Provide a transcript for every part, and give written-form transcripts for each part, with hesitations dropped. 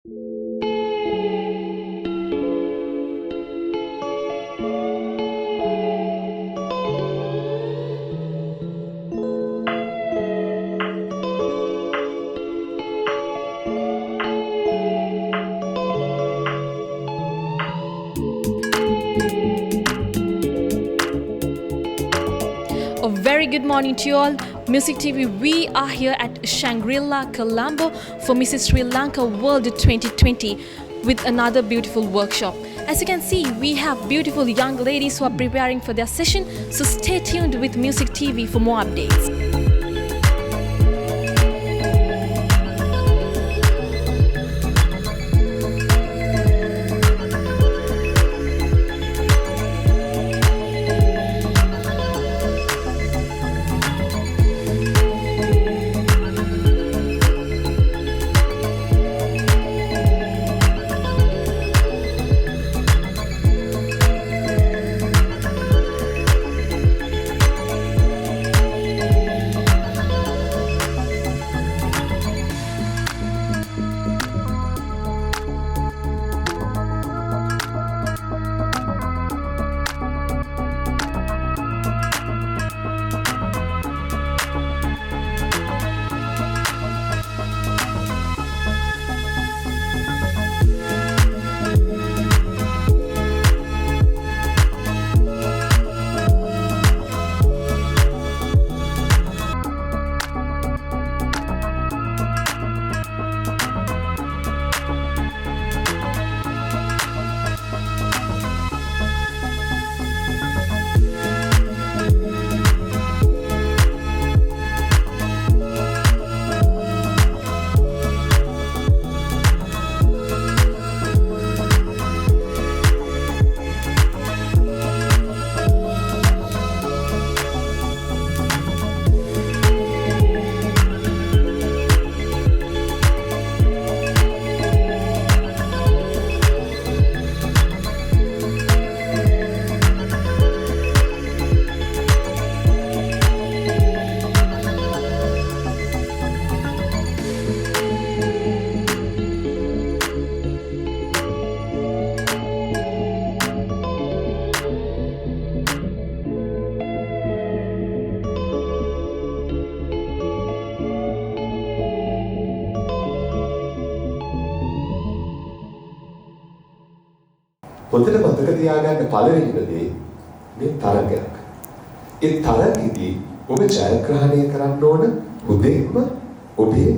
A very good morning to you all. Music TV, we are here at Shangri-La, Colombo for Mrs. Sri Lanka World 2020 with another beautiful workshop. As you can see, we have beautiful young ladies who are preparing for their session, so stay tuned with Music TV for more updates. හොඳට මතක තියාගන්න පළවෙනිම දේ මේ තරගයක්. ඒ තරගෙදී ඔබ ජයග්‍රහණය කරන්න ඕන උදේම ඔබේ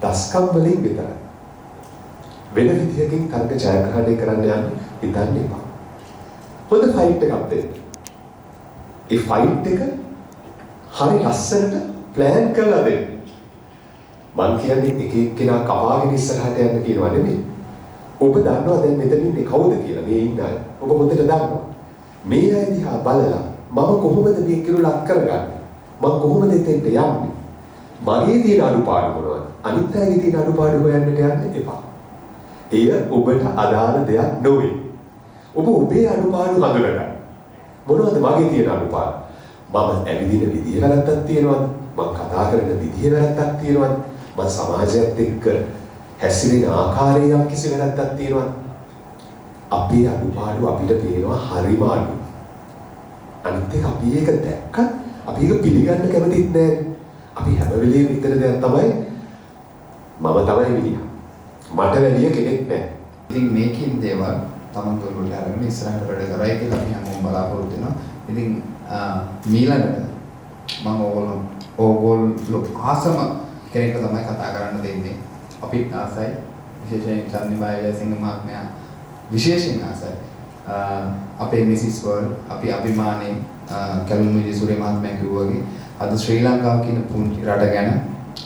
දස්කම් වලින් විතරයි. වෙන විදියකින් තරග ජයග්‍රහණය කරන්න යන්න හිතන්න එපා. හොඳ ෆයිට් එකක් දෙන්න. ඒ ෆයිට් එක හරි ලස්සනට ප්ලෑන් කරලා දෙන්න. මං කියන්නේ එක එක්කෙනා කපාගෙන ඉස්සරහට යන්න කියනවා නෙමෙයි. ඔබ දන්නවා දැන් මෙතන ඉන්නේ කවුද කියලා මේ ඉන්න අය. ඔබ හොඳට දන්නවා. මේ අය දිහා බලලා මම කොහොමද මේ කිරුල අත් කරගන්නේ? මම කොහොමද එතෙන්ට යන්නේ? මගේ තියෙන අඩුපාඩු මොනවද? අනිත් අයගේ තියෙන අඩුපාඩු හොයන්නට යන්න එපා. එය ඔබට අදාළ දෙයක් නොවේ. ඔබ ඔබේ අඩුපාඩු හඳුනගන්න. මොනවද මගේ තියෙන අඩුපාඩු? මම ඇවිදින විදිය වැරද්දක් තියෙනවද? මම කතා කරන විදිය වැරද්දක් තියෙනවද? මම සමාජයත් එක්ක හැසිරෙන ආකාරයේ යම් කිසි වැරද්දක් තියෙනවා. අපේ අඩුපාඩු අපිට පේනවා හරිම අඩු. අනිත් එක අපි ඒක දැක්කත් අපි ඒක පිළිගන්න කැමතිත් නැහැ. අපි හැම වෙලේම හිතන දෙයක් තමයි මම තමයි මිනිහා. මට වැඩිය කෙනෙක් නැහැ. ඉතින් මේකින් දේවල් තමන් තුළට අරගෙන ඉස්සරහට වැඩ කරයි කියලා අපි හැමෝම බලාපොරොත්තු වෙනවා. ඉතින් මීළඟට මම ඕගොල්ලෝ ආසම කෙනෙක්ට තමයි කතා කරන්න දෙන්නේ. අපිත් ආසයි විශේෂයෙන් චන්දිමාය ජයසිංහ මහත්මයා විශේෂයෙන් ආසයි අපේ මිසිස් වර්ල්ඩ් අපි අභිමානයෙන් කැලුම් විජේසූරිය මහත්මයා කිව්වාගේ අද ශ්‍රී ලංකාව කියන පුංචි රට ගැන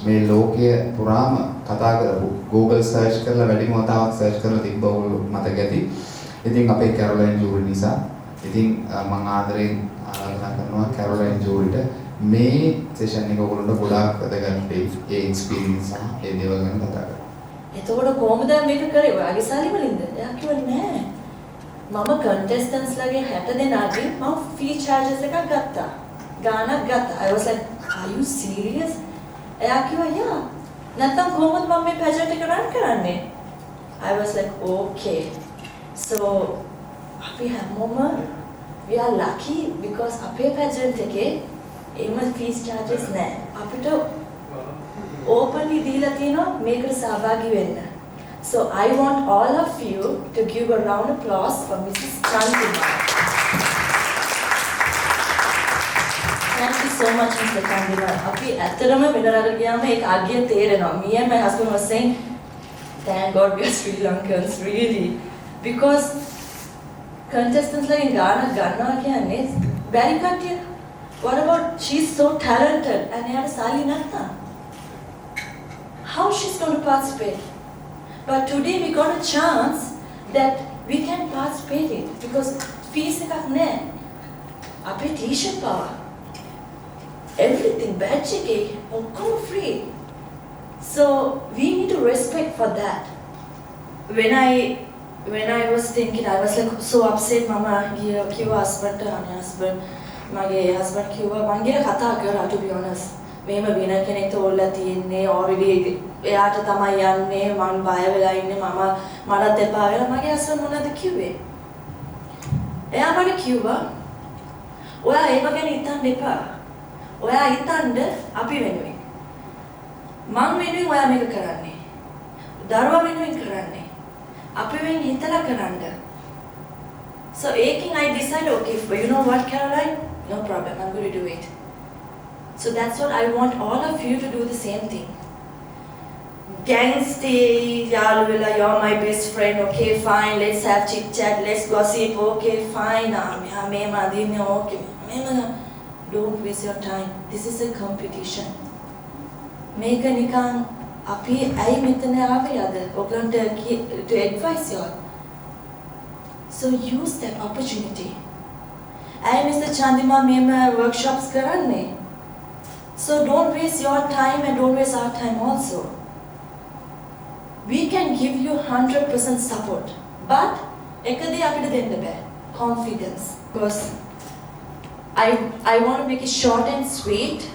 මේ ලෝකයේ පුරාම කතා කරපු Google search කරලා වැඩිම වතාවක් search කරලා තිබ්බ ඔයගොල්ලෝ මතක ඇති. ඉතින් අපේ කැරොලයින් ජූරි නිසා ඉතින් මම ආදරෙන් ආරාධනා කරනවා කැරොලයින් ජූරිට මේ සෙෂන් එක ඔයගොල්ලන්ට ගොඩාක් වැදගත් වෙයි. ඒ එක්ස්පීරියන්ස් ඒ දේවල් ගැන කතා කරලා. එතකොට කොහොමද මේක කරේ? ඔයාගේ සල්ලි වලින්ද? එයා කිව්වා නෑ. මම contestants ලගේ 60 දෙනාගේ මම fee charges එකක් ගත්තා. ගානක් ගත්තා. I was like, are you serious? එයා කිව්වා යා. නැත්තම් කොහොමද මම මේ pageant එක run කරන්නේ? I was like, okay. So, we have moment. We are lucky because අපේ pageant එකේ එහෙම fees charges නැහැ. අපිට openly දීලා තියෙනවා මේකට සහභාගී වෙන්න. So I want all of you to give a round of applause for Mrs. Chandima. Thank you so much, Mr. Chandima. අපි ඇත්තටම වෙන රටකට ගියාම ඒක අගිය තේරෙනවා. Me and my husband was saying, thank God we are Sri Lankans, really. Because contestants like Ghana ගන්නවා කියන්නේ බැරි කට්ටිය. What about she's so talented and එයාට සල්ලි නැත්නම්? How she's going to participate? But today we got a chance that we can participate it because fees එකක් නැහැ. අපේ t-shirt power. Everything, badge එකේ ඔක්කොම free. So we need to respect for that. When I was thinking, I was like so upset. Mama කිව්වා husband husband මගේ husband කිව්වා මං ගැන කතා කරා to be honest. මේම වෙන කෙනෙක්ට ඕල්ලා තියෙන්නේ already එයාට තමයි යන්නේ මං බය වෙලා ඉන්නේ මටත් එපා වෙලා මගේ husband මොනවද කිව්වේ? එයා මට කිව්වා ඔයා ඒව ගැන හිතන්න එපා. ඔයා හිතන්න අපි වෙනුවෙන්. මං වෙනුවෙන් ඔයා මේක කරන්නේ. දරුවා වෙනුවෙන් කරන්නේ. අපි වෙනුවෙන් හිතලා කරන්න. So I decided, okay, you know what, Caroline? No problem, I'm going to do it. So that's what I want all of you to do the same thing. Gangstay, you're my best friend, okay, fine, let's have chit chat, let's gossip, okay, fine, okay. Don't waste your time. This is a competition. Make a nikan api ai metane aave yada. Oglante to advise you all. So use that opportunity. I Mr. Chandima meme workshops karanne. So don't waste your time and don't waste our time also. We can give you 100% support. But ekade apita denna bෑ. Confidence. Because I want to make it short and sweet.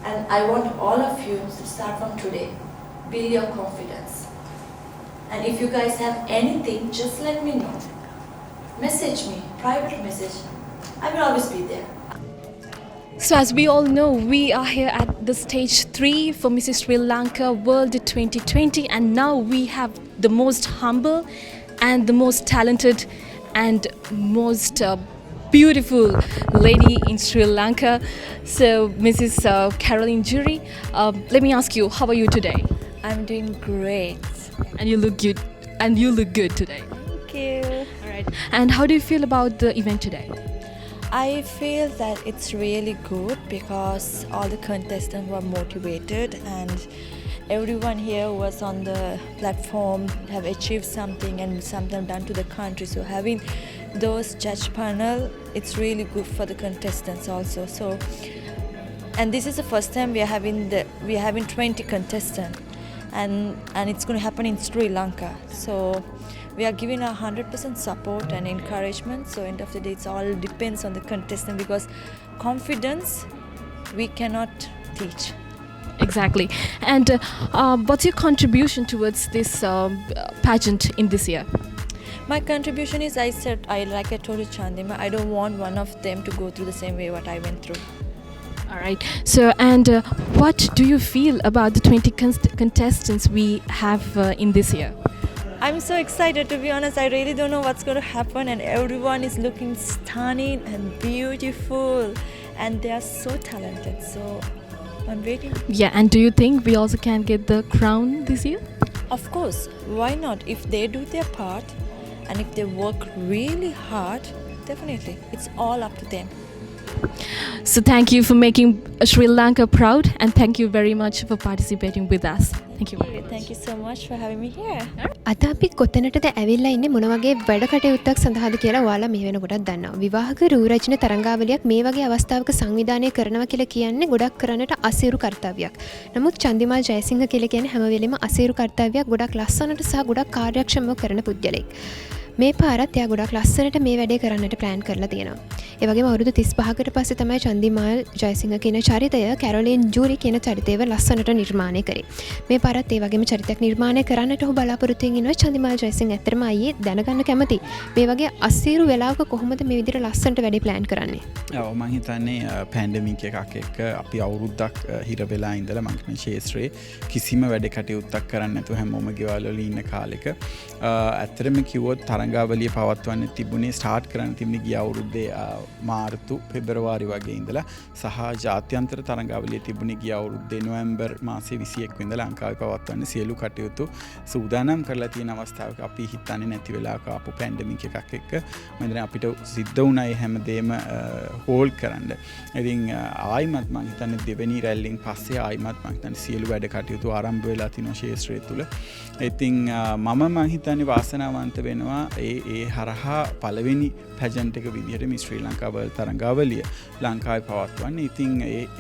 And I want all of you to start from today. Build your confidence. And if you guys have anything, just let me know. Message me, private message. I will always be there. So as we all know, we are here at the stage 3 for Mrs. Sri Lanka World 2020, and now we have the most humble and the most talented and most beautiful lady in Sri Lanka. So Mrs. Caroline Jury, let me ask you, how are you today? I'm doing great. And you look good. And you look good today. Thank you. All right. And how do you feel about the event today? I feel that it's really good because all the contestants were motivated and everyone here who was on the platform have achieved something and something done to the country. So having those judge panel, it's really good for the contestants also. So, and this is the first time we are having 20 contestants. And it's going to happen in Sri Lanka. So we are giving 100% support and encouragement. So end of the day, it all depends on the contestant because confidence we cannot teach. Exactly. And what's your contribution towards this pageant in this year? My contribution is, like I told you, Chandima, I don't want one of them to go through the same way what I went through. All right. So, and what do you feel about the 20 contestants we have in this year? I'm so excited, to be honest. I really don't know what's going to happen, and everyone is looking stunning and beautiful, and they are so talented. So I'm waiting. Yeah, and do you think we also can get the crown this year? Of course. Why not? If they do their part and if they work really hard, definitely. It's all up to them. So thank you for making Sri Lanka proud, and thank you very much for participating with us. Thank you very much. Thank you so much for having me here. අද අපි කොතැනටද ඇවිල්ලා ඉන්නේ මොන වගේ වැඩ කටයුත්තක් සඳහාද කියලා ඔයාලා මේ වෙනකොටත් දන්නවා. විවාහක රූරචන තරංගාවලියක් මේ වගේ අවස්ථාවක සංවිධානය කරනවා කියලා කියන්නේ ගොඩක් කරන්නට අසීරු කර්තව්‍යයක්. නමුත් චන්දිමා ජයසිංහ කියලා කියන්නේ හැම වෙලෙම අසීරු කර්තව්‍යයක් ගොඩක් ලස්සනට සහ ගොඩක් කාර්යක්ෂමව කරන පුද්ගලෙක්. මේ පාරත් එයා ගොඩක් ලස්සනට මේ වැඩේ කරන්නට ප්ලෑන් කරලා තියෙනවා. ඒ වගේම අවුරුදු 35කට පස්සේ තමයි චන්දිමාල් ජයසිංහ කියන චරිතය කැරොලින් ජූරි කියන චරිතයව ලස්සනට නිර්මාණය කරේ. මේ පාරත් ඒ වගේම චරිතයක් නිර්මාණය කරන්නට ඔහු බලාපොරොත්තු වෙන ඉන්නවා චන්දිමාල් ජයසිංහ. ඇත්තටම අයියේ දැනගන්න කැමති. මේ වගේ අසීරු වෙලාවක කොහොමද මේ විදිහට ලස්සනට වැඩි ප්ලෑන් කරන්නේ? ඔව් මම හිතන්නේ පැන්ඩමික් එකක් එක්ක අපි අවුරුද්දක් හිර වෙලා ඉඳලා මම කියන්නේ ශේත්‍රයේ කිසිම වැඩ කටයුත්තක් කරන්න නැතුව හැමෝම ගෙවල් වල ඉන්න කාලෙක ඇත්තටම කිව්වොත් තරංගාවලිය පවත්වන්න තිබුණේ ස්ටාර්ට් කරන්න තිබුණේ ගිය අවුරුද්දේ මාර්තු පෙබරවාරි වගේ ඉඳලා සහ ජාත්‍යන්තර තරංගාවලිය තිබුණේ ගිය අවුරුද්දේ නොවැම්බර් මාසයේ 21 වෙනිදා ලංකාවේ පවත්වන්න සියලු කටයුතු සූදානම් කරලා තියෙන අවස්ථාවක අපි හිතන්නේ නැති වෙලාවක ආපු පැන්ඩමික් එකක් එක්ක මම අපිට සිද්ධ වුණා ඒ හැමදේම හෝල්ඩ් කරන්න. ඉතින් ආයිමත් මම හිතන්නේ දෙවෙනි රැල්ලෙන් පස්සේ ආයිමත් මම හිතන්නේ සියලු වැඩ කටයුතු ආරම්භ වෙලා තිනවා ශේත්‍රය තුල. ඉතින් මම හිතන්නේ වාසනාවන්ත වෙනවා ඒ හරහා පළවෙනි පැජන්ට් එක විදිහට මේ ශ්‍රී ලංකා වර්ල්ඩ් තරංගාවලිය ලංකාවේ පවත්වන්නේ. ඉතින්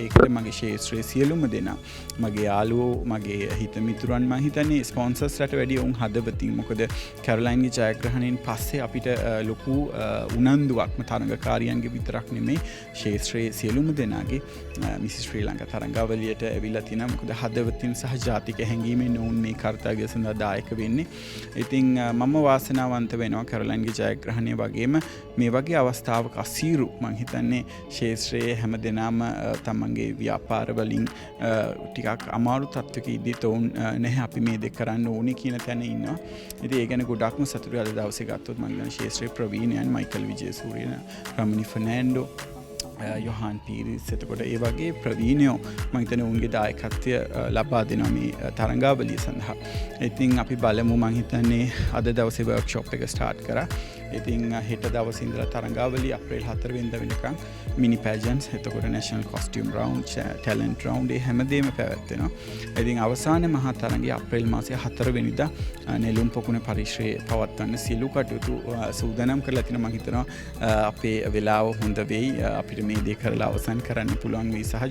ඒකට මගේ ශේත්‍රයේ සියලුම දෙනා මගේ යාළුවෝ මගේ හිත මිතුරන් මම හිතන්නේ ස්පොන්සර්ස්ලට වැඩිය උන් හදවතින් මොකද කැරොලයින්ගේ ජයග්‍රහණයෙන් පස්සේ අපිට ලොකු උනන්දුවක්ම තරංගකාරියන්ගේ විතරක් නෙමෙයි ශේත්‍රයේ සියලුම දෙනාගේ මිසිස් ශ්‍රී ලංකා තරංගාවලියට ඇවිල්ලා තිනා මොකද හදවතින් සහ ජාතික හැඟීමෙන් උන් මේ කාර්යය සඳහා දායක වෙන්නේ. ඉතින් මම වාසනාවන්ත වෙනවා කැරොලයින්ගේ ජයග්‍රහණය වගේම මේ වගේ අවස්ථාවක අසීරු මම හිතන්නේ ශේත්‍රයේ හැම දෙනාම තමන්ගේ ව්‍යාපාර වලින් ටිකක් අමාරු තත්ත්වයක ඉදී තෝන් නැහැ අපි මේ දෙක කරන්න ඕනේ කියන තැන ඉන්නවා. ඉතින් ඒ ගැන ගොඩක්ම සතුටුයි අද දවසේ ගත්තොත් මම කියන ශේත්‍රයේ ප්‍රවීණයන් මයිකල් විජේසූරිය රමණි ෆර්නෑන්ඩෝ යොහාන් පීරිස් එතකොට ඒ වගේ ප්‍රවීණයෝ මම හිතන්නේ උන්ගේ දායකත්වය ලබා දෙනවා මේ තරංගාවලිය සඳහා. ඉතින් අපි බලමු මම හිතන්නේ අද දවසේ වර්ක්ෂොප් එක ස්ටාර්ට් කරා. ඉතින් හෙට දවසේ ඉඳලා තරංගාවලිය අප්‍රේල් 4 වෙනිදා වෙනකන් මිනි පැජන්ට්ස් එතකොට national costume round talent round ඒ හැමදේම පැවැත්වෙනවා. ඉතින් අවසානයේ මහා තරඟය අප්‍රේල් මාසයේ 4 වෙනිදා නෙළුම් පොකුණ පරිශ්‍රයේ පවත්වන්න සියලු කටයුතු සූදානම් කරලා තිනවා. මම හිතනවා අපේ වෙලාව හොඳ වෙයි අපිට මේ දේ කරලා අවසන් කරන්න පුළුවන් වෙයි සහ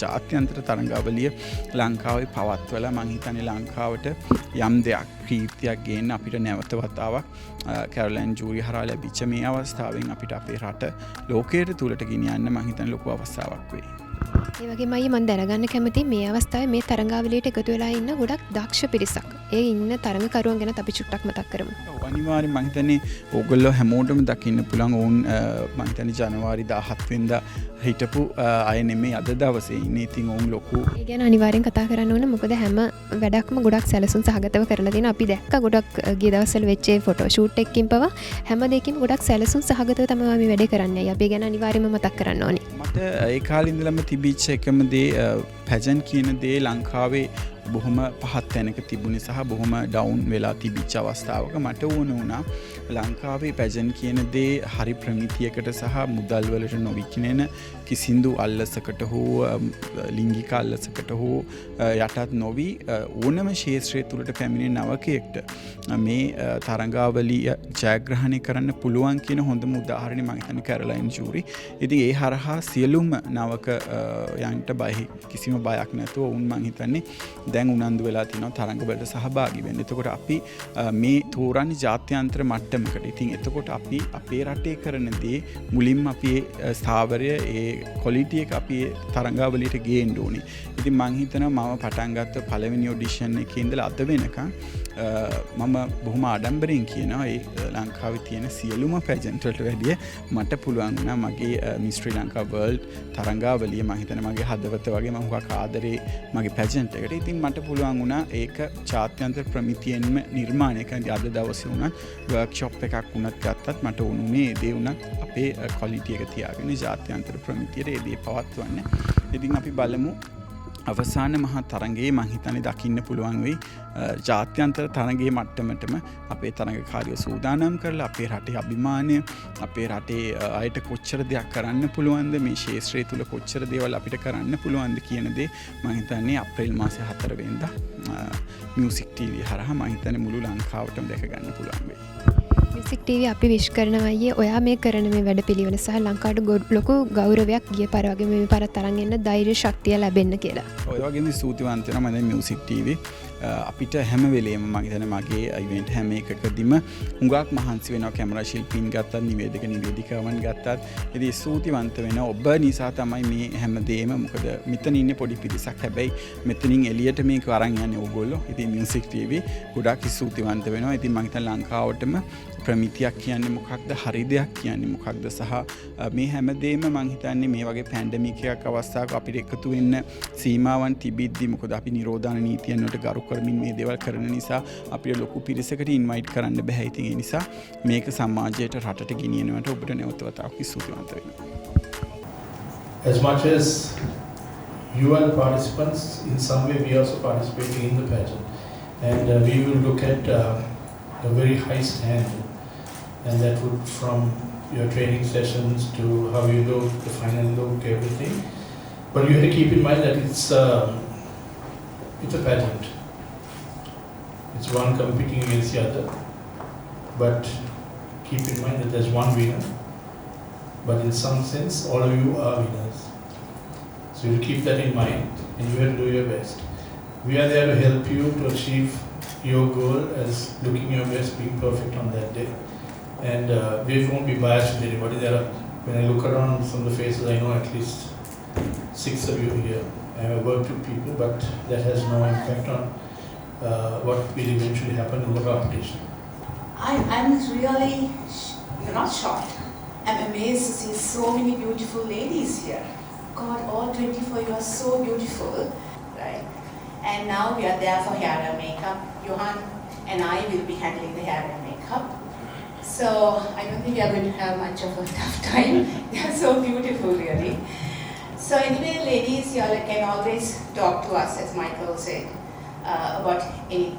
ජාත්‍යන්තර තරංගාවලිය ලංකාවේ පවත්වලා මම හිතන්නේ ලංකාවට යම් දෙයක් කීර්තියක් ගේන්න අපිට නැවත වතාවක් කැරොලයින් ජූරි හරහා ලැබිච්ච මේ අවස්ථාවෙන් අපිට අපේ රට ලෝකයට තුලට ගෙනියන්න මම හිතන්නේ ලොකු අවස්ථාවක් වෙයි. ඒ වගේම අයියේ මම දැනගන්න කැමතියි මේ අවස්ථාවේ මේ තරංගාවලියට එකතු වෙලා ඉන්න ගොඩක් දක්ෂ පිරිසක්. ඒ ඉන්න තරඟකරුවන් ගැන අපි චුට්ටක් මතක් කරමු. ඔව් අනිවාර්යෙන් මම හිතන්නේ ඕගොල්ලෝ හැමෝටම දකින්න පුළුවන් ඕන් මම හිතන්නේ ජනවාරි 17 වෙනිදා හිටපු අය නෙමෙයි අද දවසේ ඉන්නේ. ඉතින් ඕන් ලොකු ඒ ගැන අනිවාර්යෙන් කතා කරන්න ඕන මොකද හැම වැඩක්ම ගොඩක් සැලසුම් සහගතව කරලා තියෙනවා. අපි දැක්ක ගොඩක් ගිය දවස්වල වෙච්ච ෆොටෝ ෂූට් එකකින් පවා හැම දෙයකින්ම ගොඩක් සැලසුම් සහගතව තමයි මේ වැඩේ කරන්නේ. අපි ගැන අනිවාර්යෙන්ම මතක් කරන්න ඕනේ. මට ඒ කාලේ ඉඳලම තිබිච්ච එකම දේ පැජන් කියන දේ ලංකාවේ බොහොම පහත් තැනක තිබුණේ සහ බොහොම ඩවුන් වෙලා තිබිච්ච අවස්ථාවක මට ඕන වුණා ලංකාවේ පැජන් කියන දේ හරි ප්‍රමිතියකට සහ මුදල් වලට නොවිකිනෙන කිසිදු අල්ලසකට හෝ ලිංගික අල්ලසකට හෝ යටත් නොවි ඕනම ශේත්‍රය තුළට පැමිණෙන නවකයෙක්ට මේ තරංගාවලිය ජයග්‍රහණය කරන්න පුළුවන් කියන හොඳම උදාහරණය මම හිතන්නේ කැරොලයින් ජූරි. ඉතින් ඒ හරහා සියලුම නවක යන්ට කිසිම බයක් නැතුව වුන් මම හිතන්නේ දැන් උනන්දු වෙලා තිනවා තරඟ වලට සහභාගී වෙන්න. එතකොට අපි මේ තෝරන්නේ ජාත්‍යන්තර මට්ටමකට. ඉතින් එතකොට අපි අපේ රටේ කරන දේ මුලින්ම අපි ස්ථාවරය ඒ ක්වොලිටි එක අපි තරඟාවලියට ගේන්න ඕනේ. ඉතින් මම හිතනවා මම පටන් ගත්ත පළවෙනි ඔඩිෂන් එකේ ඉඳලා අද වෙනකන් මම බොහොම ආඩම්බරෙන් කියනවා ඒ ලංකාවේ තියෙන සියලුම පැජන්ට් වලට වැඩිය මට පුළුවන් වුණා මගේ මිස් ශ්‍රී ලංකා වර්ල්ඩ් තරංගාවලිය මම හිතන්නේ මගේ හදවත වගේ මම හුඟක් ආදරේ මගේ පැජන්ට් එකට. ඉතින් මට පුළුවන් වුණා ඒක ජාත්‍යන්තර ප්‍රමිතියෙන්ම නිර්මාණය කරන්න. අද දවසේ වුණත් වර්ක්ෂොප් එකක් වුණත් ගත්තත් මට උණුනේ ඒ දේ වුණත් අපේ ක්වොලිටි එක තියාගෙන ජාත්‍යන්තර ප්‍රමිතියට ඒ දේ පවත්වන්න. ඉතින් අපි බලමු අවසාන මහා තරඟයේ මම හිතන්නේ දකින්න පුළුවන් වෙයි ජාත්‍යන්තර තරඟයේ මට්ටමටම අපේ තරඟකාරියෝ සූදානම් කරලා අපේ රටේ අභිමානය අපේ රටේ අයට කොච්චර දෙයක් කරන්න පුළුවන්ද මේ ශාස්ත්‍රය තුල කොච්චර දේවල් අපිට කරන්න පුළුවන්ද කියන දේ මම හිතන්නේ අප්‍රේල් මාසේ 4 වෙනිදා මියුසික් ටීවී හරහා මම හිතන්නේ මුළු ලංකාවටම දැක ගන්න පුළුවන් වෙයි. මියුසික් ටීවී අපි විශ් කරනවා අයියේ ඔයා මේ කරන මේ වැඩපිළිවෙල සහ ලංකාවට ලොකු ගෞරවයක් ගිය පාර වගේ මේ පාර තරන් එන්න ධෛර්ය ශක්තිය ලැබෙන්න කියලා. ඔය වගේම ස්තුතිවන්ත වෙනවා මම මියුසික් ටීවී අපිට හැම වෙලේම මම හිතන්නේ මගේ ඉවෙන්ට් හැම එකකදීම හුඟක් මහන්සි වෙනවා කැමරා ශිල්පීන් ගත්තත් නිවේදක නිවේදිකාවන් ගත්තත් ඉතින් ස්තුතිවන්ත වෙනවා ඔබ නිසා තමයි මේ හැමදේම මොකද මෙතන ඉන්නේ පොඩි පිරිසක් හැබැයි මෙතනින් එළියට මේක අරන් යන්නේ ඕගොල්ලෝ ඉතින් මියුසික් ටීවී ගොඩක් ස්තුතිවන්ත වෙනවා ඉතින් මම හිතන්නේ ලංකාවටම ප්‍රමිතියක් කියන්නේ මොකක්ද හරි දෙයක් කියන්නේ මොකක්ද සහ මේ හැමදේම මම හිතන්නේ මේ වගේ පැන්ඩමික් එකක් අවස්ථාවක අපිට එකතු වෙන්න සීමාවන් තිබිද්දි මොකද අපි නිරෝධාන නීතියන් වලට ගරු කරමින් මේ දේවල් කරන නිසා අපිට ලොකු පිරිසකට ඉන්වයිට් කරන්න බෑ ඉතින් ඒ නිසා මේක සමාජයට රටට ගෙනියනවට ඔබට නැවත වතාවක් ස්තුතිවන්ත වෙනවා. As much as you are the participants, in some way we are also participating in the pageant, and we will look at a very high standard, and that would from your training sessions to how you look, the final look, everything. But you have to keep in mind that it's a pageant. It's one competing against the other. But keep in mind that there's one winner. But in some sense, all of you are winners. So you keep that in mind, and you have to do your best. We are there to help you to achieve your goal as looking your best, being perfect on that day. And we won't be biased with anybody. When I look around from the faces, I know at least 6 of you here. I have worked with people, but that has no impact on what will eventually happen in the competition. I'm really, you're not shocked. I'm amazed to see so many beautiful ladies here. God, all 24, you are so beautiful, right? And now we are there for hair and makeup. Johan and I will be handling the hair and makeup. So I don't think we are going to have much of a tough time. They are so beautiful, really. So anyway, ladies, you all can always talk to us, as Michael said, about any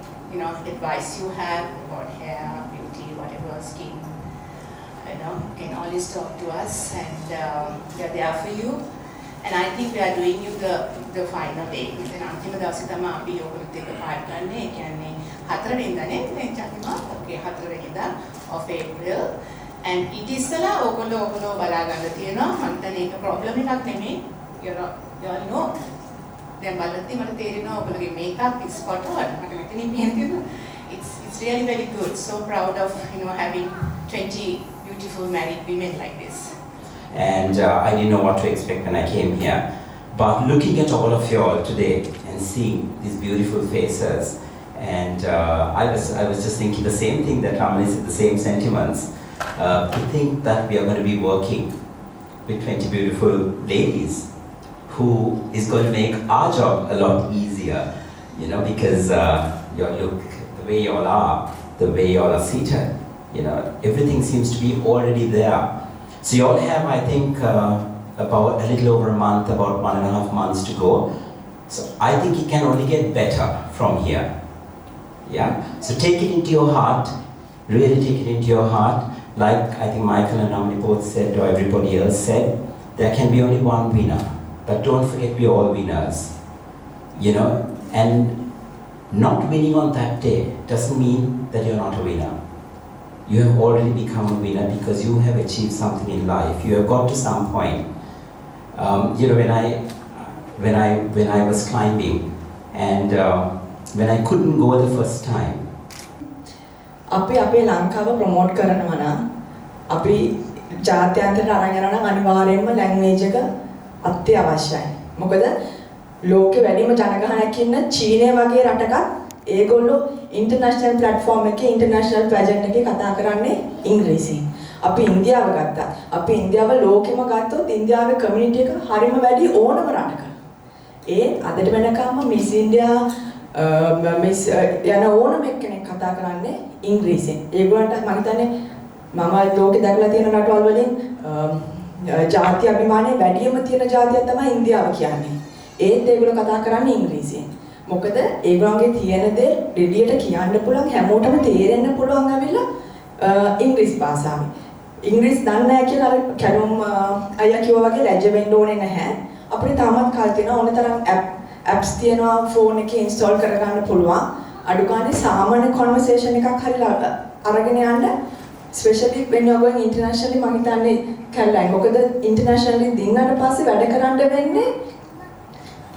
advice you have about hair, beauty, whatever, skin. You can always talk to us, and we are there for you. And I think we are doing you the final day. Then අන්තිම දවසේ තමයි අපි ඔයගොල්ලොත් එක්ක පාඩ ගන්න. ඒ කියන්නේ 4 වෙනිදානේ මේ චන්දිමා. Okay 4 වෙනිදා of April. And it is ඔයගොල්ලෝ බලා ගන්න තියෙනවා. මම හිතන්නේ ඒක problem එකක් නෙමෙයි. You know. දැන් බලද්දි මට තේරෙනවා ඔයගොල්ලෝගේ makeup is spot on. මට මෙතනින් පේනවා. It's really very good. So proud of having 20 beautiful married women like this. And I didn't know what to expect when I came here. But looking at all of you all today and seeing these beautiful faces, and I was just thinking the same thing that Ramani said, the same sentiments. To think that we are going to be working with 20 beautiful ladies who is going to make our job a lot easier, because your look, the way you all are, the way you all are seated, everything seems to be already there. So you all have, I think, about a little over a month, about 1.5 months to go. So I think it can only get better from here. Yeah? So take it into your heart, really take it into your heart. Like I think Michael and Ramani both said, or everybody else said, there can be only one winner. But don't forget we're all winners. And not winning on that day doesn't mean that you're not a winner. You have already become a winner because you have achieved something in life. You have got to some point. When I was climbing and when I couldn't go the first time. අපි අපේ ලංකාව promote කරනවා නම් අපි ජාත්‍යන්තරයට අරන් යනවා නම් අනිවාර්යයෙන්ම ලැන්ග්වේජ් එක අත්‍යවශ්‍යයි. මොකද ලෝකෙ වැඩිම ජනගහනයක් ඉන්න චීනය වගේ රටකත් ඒගොල්ලෝ ඉන්ටර්නැෂනල් ප්ලැට්ෆෝම් එකේ ඉන්ටර්නැෂනල් ප්‍රොජෙක්ට් එකේ කතා කරන්නේ ඉංග්‍රීසියෙන්. අපි ඉන්දියාව ගත්තා. අපි ඉන්දියාව ලෝකෙම ගත්තොත් ඉන්දියාවේ කමියුනිටි එක හරිම වැඩි ඕනම රටක. අදට වෙනකම්ම මිස් ඉන්දියා මිස් යන ඕනම එක්කෙනෙක් කතා කරන්නේ ඉංග්‍රීසියෙන්. ඒගොල්ලන්ට මම හිතන්නේ මම ලෝකෙ දැකලා තියෙන රටවල් වලින් ජාති අභිමානය වැඩිම තියෙන ජාතියක් තමයි ඉන්දියාව කියන්නේ. ඒගොල්ලෝ කතා කරන්නේ ඉංග්‍රීසියෙන්. මොකද ඒගොල්ලන්ගේ තියෙන දේ රෙඩියට කියන්න පුළුවන් හැමෝටම තේරෙන්න පුළුවන් ඇවිල්ලා ඉංග්‍රීසි භාෂාවෙන්. ඉංග්‍රීසි දන්නේ නැහැ කියලා අර කැලුම් අයියා කිව්වා වගේ ලැජ්ජ වෙන්න ඕනේ නැහැ. අපිට තාමත් කාල තියෙනවා ඕන තරම් apps තියෙනවා ෆෝන් එකේ install කරගන්න පුළුවන්. අඩු ගානේ සාමාන්‍ය conversation එකක් හරි අරගෙන යන්න especially when you are going internationally මම හිතන්නේ කැලයි. මොකද internationally දින්නට පස්සේ වැඩ කරන්න වෙන්නේ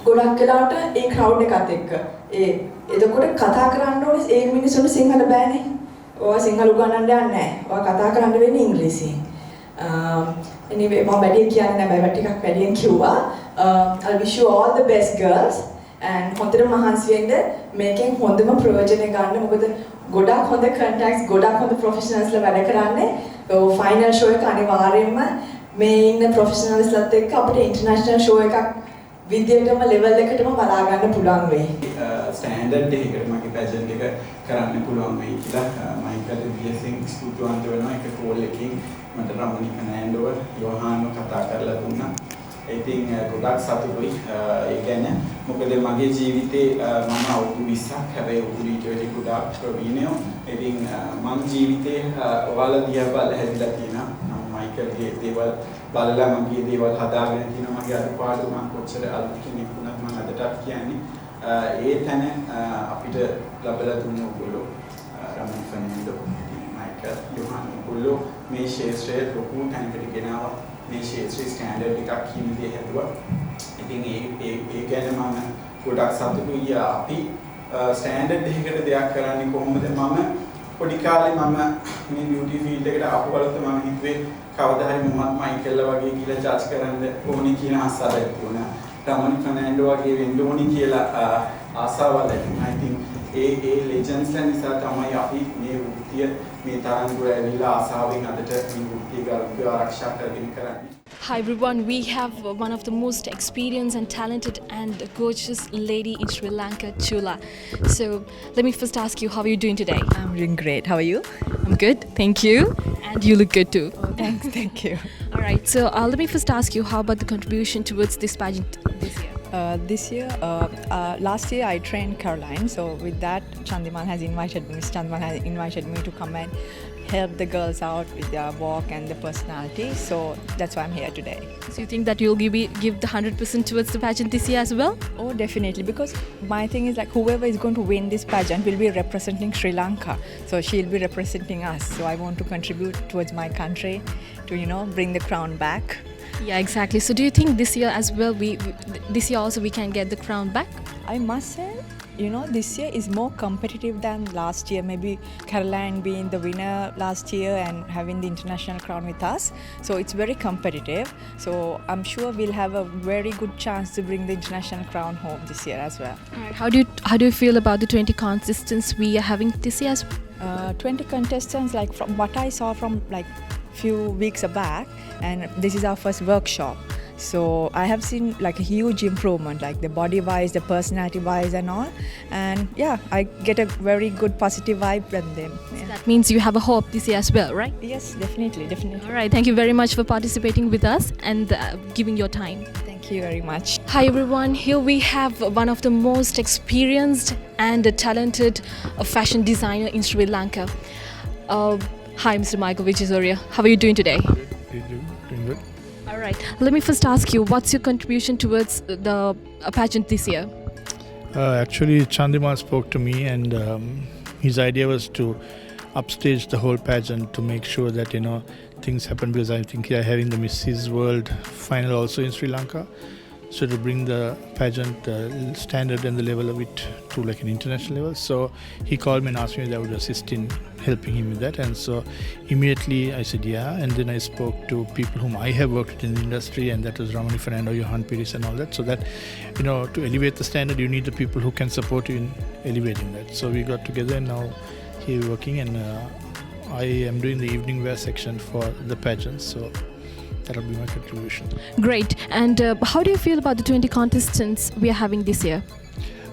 ගොඩක් වෙලාවට ඒ ක්‍රවුඩ් එකත් එක්ක එතකොට කතා කරන්න ඕනේ ඒ මිනිස්සුන්ට සිංහල බෑනේ. ඔයා සිංහල උගන්නන්න යන්නේ නැහැ. ඔයා කතා කරන්න වෙන්නේ ඉංග්‍රීසියෙන්. anyway මම වැඩි කියන්නේ නැහැ. ටිකක් වැඩියෙන් කිව්වා. I wish you all the best girls and හොඳට මහන්සි වෙන්න මේකෙන් හොඳම ප්‍රයෝජන ගන්න. මොකද ගොඩක් හොඳ contacts ගොඩක් හොඳ professionals ලා වැඩ කරන්නේ. final show එක අනිවාර්යයෙන්ම මේ ඉන්න professionals ලාත් එක්ක අපිට international show එකක් විද්‍යාවටම level එකටම බලා ගන්න පුළුවන් වෙයි. ස්ටෑන්ඩඩ් එකකට මගේ පැජන්ට් එක කරන්න පුළුවන් වෙයි කියලා මයිකල් වියසිං ස්තුතිවන්ත වෙනවා. ඒක කෝල් එකකින් මට රමණී ෆර්නෑන්ඩෝ යෝහාන්ව කතා කරලා දුන්නා. ඉතින් ගොඩක් සතුටුයි ඒ කියන්නේ මොකද මගේ ජීවිතේ මම අවුරුදු 20ක් හැබැයි උඩිට වැඩි ගොඩක් ප්‍රවීණයෝ. ඉතින් මම ජීවිතේ ඔයාලා දිහා බලලා හැදිලා තියෙනවා. මයිකල්ගේ දේවල් බලලා මගේ දේවල් හදාගෙන තියෙනවා. මගේ අඩුපාඩු මම කොච්චර අලුත් කෙනෙක් වුණත් මම අදටත් කියන්නේ ඒ තැන අපිට ලැබලා දුන්න ඔයගොල්ලෝ රමණී ෆර්නෑන්ඩෝ මයිකල් යෝහාන් ඔයගොල්ලෝ මේ ශේෂ්ත්‍රයේ ලොකු තැනකට ගෙනාවා. මේ ශේෂ්ත්‍රයේ ස්ටෑන්ඩඩ් එකක් කීමේ හැදුවා. ඉතින් ඒ ගැන මම ගොඩක් සතුටුයි. අපි ස්ටෑන්ඩඩ් එකකට දෙයක් කරන්නේ කොහොමද? මම පොඩි කාලේ මම මේ බියුටි ෆීල්ඩ් එකට ආපු කලත් මම හිතුවේ කවදා හරි මමත් මයිකල්ලා වගේ කියලා ජජ් කරන්න ඕනේ කියන ආසාවක් තිබුණා. රමණී ෆර්නෑන්ඩෝ වගේ වෙන්න ඕනේ කියලා ආසාවල් තිබුණා. I think ඒ ලෙජන්ඩ්ස් ලා නිසා තමයි අපි මේ වෘත්තිය මේ තරම් දුර ඇවිල්ලා ආසාවෙන් අදට මේ වෘත්තිය ගෞරවය ආරක්ෂා කරගෙන කරන්නේ. Hi everyone, we have one of the most experienced and talented and gorgeous lady in Sri Lanka, Chula. So let me first ask you, how are you doing today? I'm doing great. How are you? I'm good, thank you. And you look good too. Oh, thanks, thank you. Alright, so let me first ask you, how about the contribution towards this pageant this year? Last year I trained Caroline, so with that Chandimal has invited me, Miss Chandimal has invited me to come and help the girls out with their walk and the personality, so that's why I'm here today. So you think that you'll give the 100% towards the pageant this year as well? Oh, definitely, because my thing is like whoever is going to win this pageant will be representing Sri Lanka, so she'll be representing us, so I want to contribute towards my country to, you know, bring the crown back. Yeah, exactly. So do you think this year as well, this year also we can get the crown back? I must say, you know, this year is more competitive than last year. Maybe Caroline being the winner last year and having the international crown with us. So it's very competitive. So I'm sure we'll have a very good chance to bring the international crown home this year as well. Alright. How do you feel about the 20 contestants we are having this year as well? 20 contestants, like from what I saw from like few weeks back, and this is our first workshop. So I have seen like a huge improvement, like the body wise, the personality wise and all. And yeah, I get a very good positive vibe from them. Yeah. So that means you have a hope this year as well, right? Yes, definitely. Alright, thank you very much for participating with us and giving your time. Thank you very much. Hi everyone, here we have one of the most experienced and talented fashion designer in Sri Lanka. Hi Mr. Michael Vijayasurya, how are you doing today? Doing good. Alright, let me first ask you, what's your contribution towards the pageant this year? Actually, Chandimal spoke to me, and his idea was to upstage the whole pageant to make sure that, you know, things happen, because I think they are having the Mrs. World final also in Sri Lanka. So to bring the pageant standard and the level of it to like an international level. So he called me and asked me if I would assist in helping him with that. And so immediately I said yeah. And then I spoke to people whom I have worked with in the industry, and that was Ramanuja Fernando, Johan Piris and all that. So that, you know, to elevate the standard, you need the people who can support you in elevating that. So we got together, and now here we're working, and I am doing the evening wear section for the pageant. So that'll be my contribution. Great. And how do you feel about the 20 contestants we are having this year?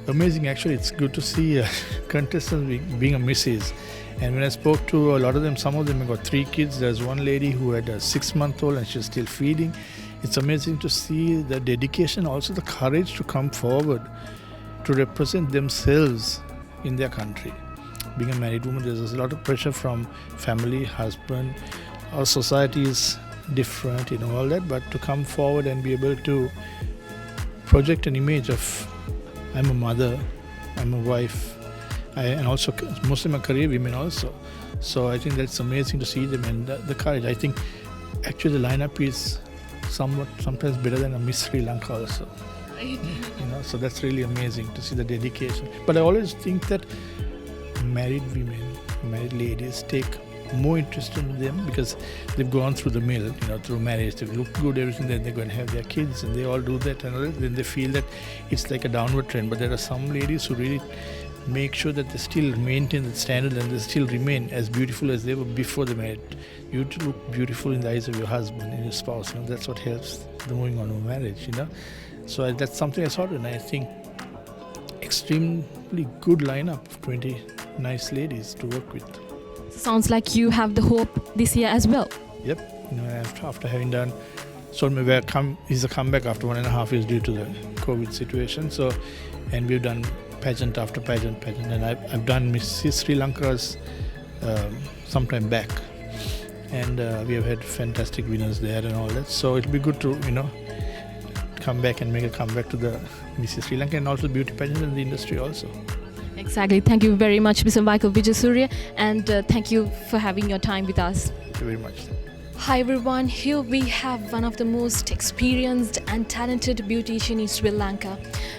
Amazing, actually. It's good to see contestants being a Mrs. And when I spoke to a lot of them, some of them have got 3 kids. There's one lady who had a 6-month-old and she's still feeding. It's amazing to see the dedication, also the courage to come forward to represent themselves in their country. Being a married woman, there's a lot of pressure from family, husband. Our society is different, you know, all that, but to come forward and be able to project an image of I'm a mother, I'm a wife, and also most of them are career women also. So I think that's amazing to see them, and the courage. I think actually the lineup is sometimes better than a Miss Sri Lanka also. You know, so that's really amazing to see the dedication. But I always think that married women, married ladies take more interest in them because they've gone through the mill, you know, through marriage. They look good, everything, then they're going to have their kids, and they all do that, and then they feel that it's like a downward trend. But there are some ladies who really make sure that they still maintain the standard and they still remain as beautiful as they were before they married. You to look beautiful in the eyes of your husband and your spouse, you know, that's what helps the moving on of marriage, you know. So that's something I saw, and I think extremely good lineup of 20 nice ladies to work with. Sounds like you have the hope this year as well. Yep, you know, after having done so is a comeback after 1.5 years due to the COVID situation. So, and we've done pageant after pageant, and I've done Mrs. Sri Lanka's sometime back, and we have had fantastic winners there and all that. So it'll be good to, you know, come back and make a comeback to the Mrs. Sri Lanka and also beauty pageant in the industry also. Exactly. Thank you very much, Mr. Michael Vijaysurya, and thank you for having your time with us. Thank you very much. Hi everyone, here we have one of the most experienced and talented beautician in Sri Lanka,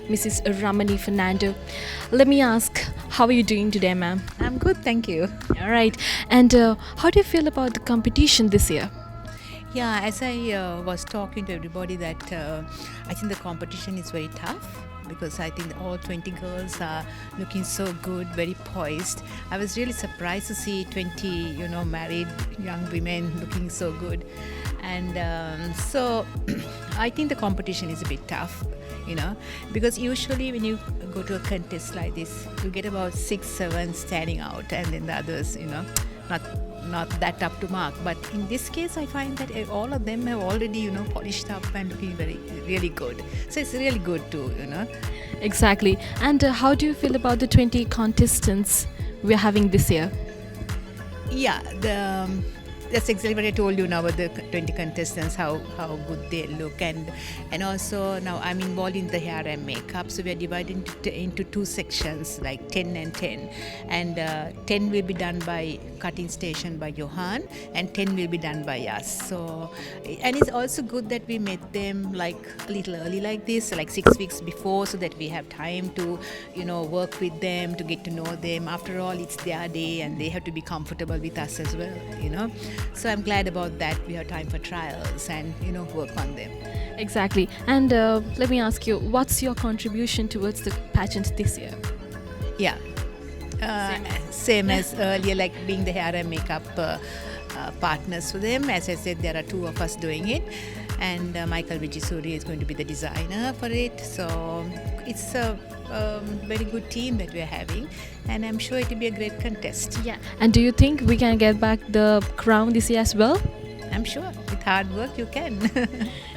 Mrs. Ramani Fernando. Let me ask, how are you doing today, ma'am? I'm good, thank you. All right. And how do you feel about the competition this year? Yeah, as I was talking to everybody that I think the competition is very tough, because I think all 20 girls are looking so good, very poised. I was really surprised to see 20, you know, married young women looking so good. And so I think the competition is a bit tough, you know, because usually when you go to a contest like this, you get about 6, 7 standing out, and then the others, you know, not that up to mark. But in this case, I find that all of them have already, you know, polished up and looking really good. So it's really good too, you know. Exactly. And how do you feel about the 20 contestants we're having this year? Yeah, that's exactly what I told you now about the 20 contestants, how good they look, and also now I'm involved in the hair and makeup, so we are divided into 2 sections, like 10 and 10, and 10 will be done by cutting station by Johan, and 10 will be done by us. So, and it's also good that we met them like a little early like this, like 6 weeks before, so that we have time to, you know, work with them, to get to know them. After all, it's their day and they have to be comfortable with us as well, you know. So I'm glad about that. We have time for trials and, you know, work on them. Exactly. And let me ask you, what's your contribution towards the pageant this year? Yeah. Same as earlier, like being the hair and makeup partners for them. As I said, there are 2 of us doing it, and Michael Vijaysurya is going to be the designer for it. So it's a very good team that we're having, and I'm sure it will be a great contest. Yeah. And do you think we can get back the crown this year as well? I'm sure. With hard work, you can.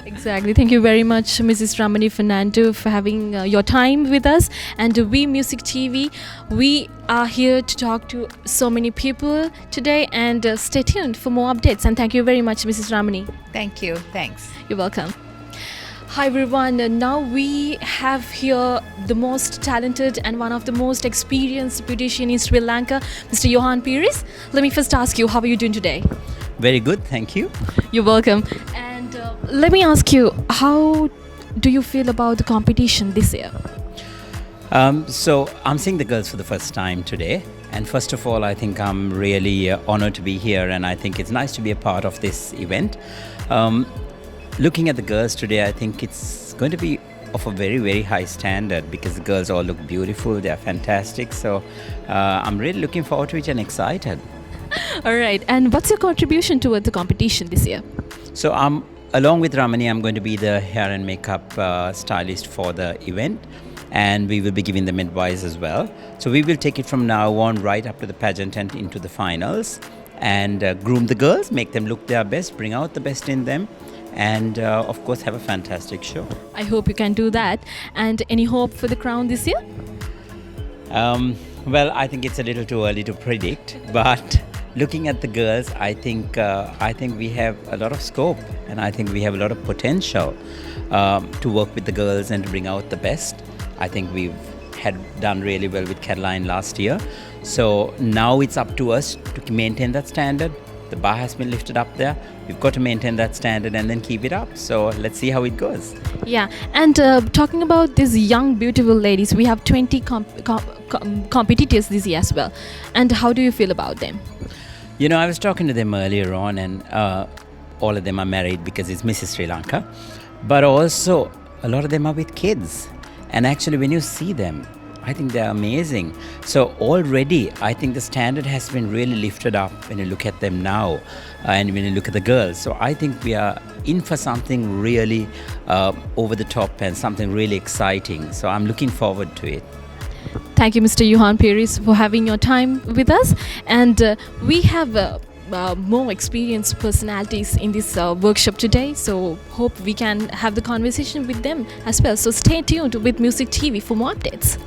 Exactly. Thank you very much, Mrs. Ramani Fernando, for having your time with us. And We Music TV, we are here to talk to so many people today, and stay tuned for more updates. And thank you very much, Mrs. Ramani. Thank you. Thanks. You're welcome. Hi everyone, now we have here the most talented and one of the most experienced beautician in Sri Lanka, Mr. Johan Piris. Let me first ask you, how are you doing today? Very good, thank you. You're welcome. And let me ask you, how do you feel about the competition this year? So I'm seeing the girls for the first time today, and first of all, I think I'm really honored to be here, and I think it's nice to be a part of this event. Looking at the girls today, I think it's going to be of a very, very high standard, because the girls all look beautiful, they're fantastic. So I'm really looking forward to it and excited. All right. And what's your contribution toward the competition this year? So along with Ramani, I'm going to be the hair and makeup stylist for the event, and we will be giving them advice as well. So we will take it from now on right up to the pageant and into the finals, and groom the girls, make them look their best, bring out the best in them, and of course have a fantastic show. I hope you can do that. And any hope for the crown this year? Well, I think it's a little too early to predict, but looking at the girls, I think we have a lot of scope, and I think we have a lot of potential to work with the girls and to bring out the best. I think we've done really well with Caroline last year, so now it's up to us to maintain that standard The bar has been lifted up there. We've got to maintain that standard and then keep it up. So let's see how it goes. Yeah, and talking about these young, beautiful ladies, we have 20 competitors this year as well. And how do you feel about them? You know, I was talking to them earlier on, and all of them are married because it's Mrs. Sri Lanka. But also, a lot of them are with kids. And actually, when you see them, I think they're amazing. So already, I think the standard has been really lifted up when you look at them now and when you look at the girls. So I think we are in for something really over the top and something really exciting. So I'm looking forward to it. Thank you, Mr. Johan Paris, for having your time with us. And we have more experienced personalities in this workshop today. So hope we can have the conversation with them as well. So stay tuned with Music TV for more updates.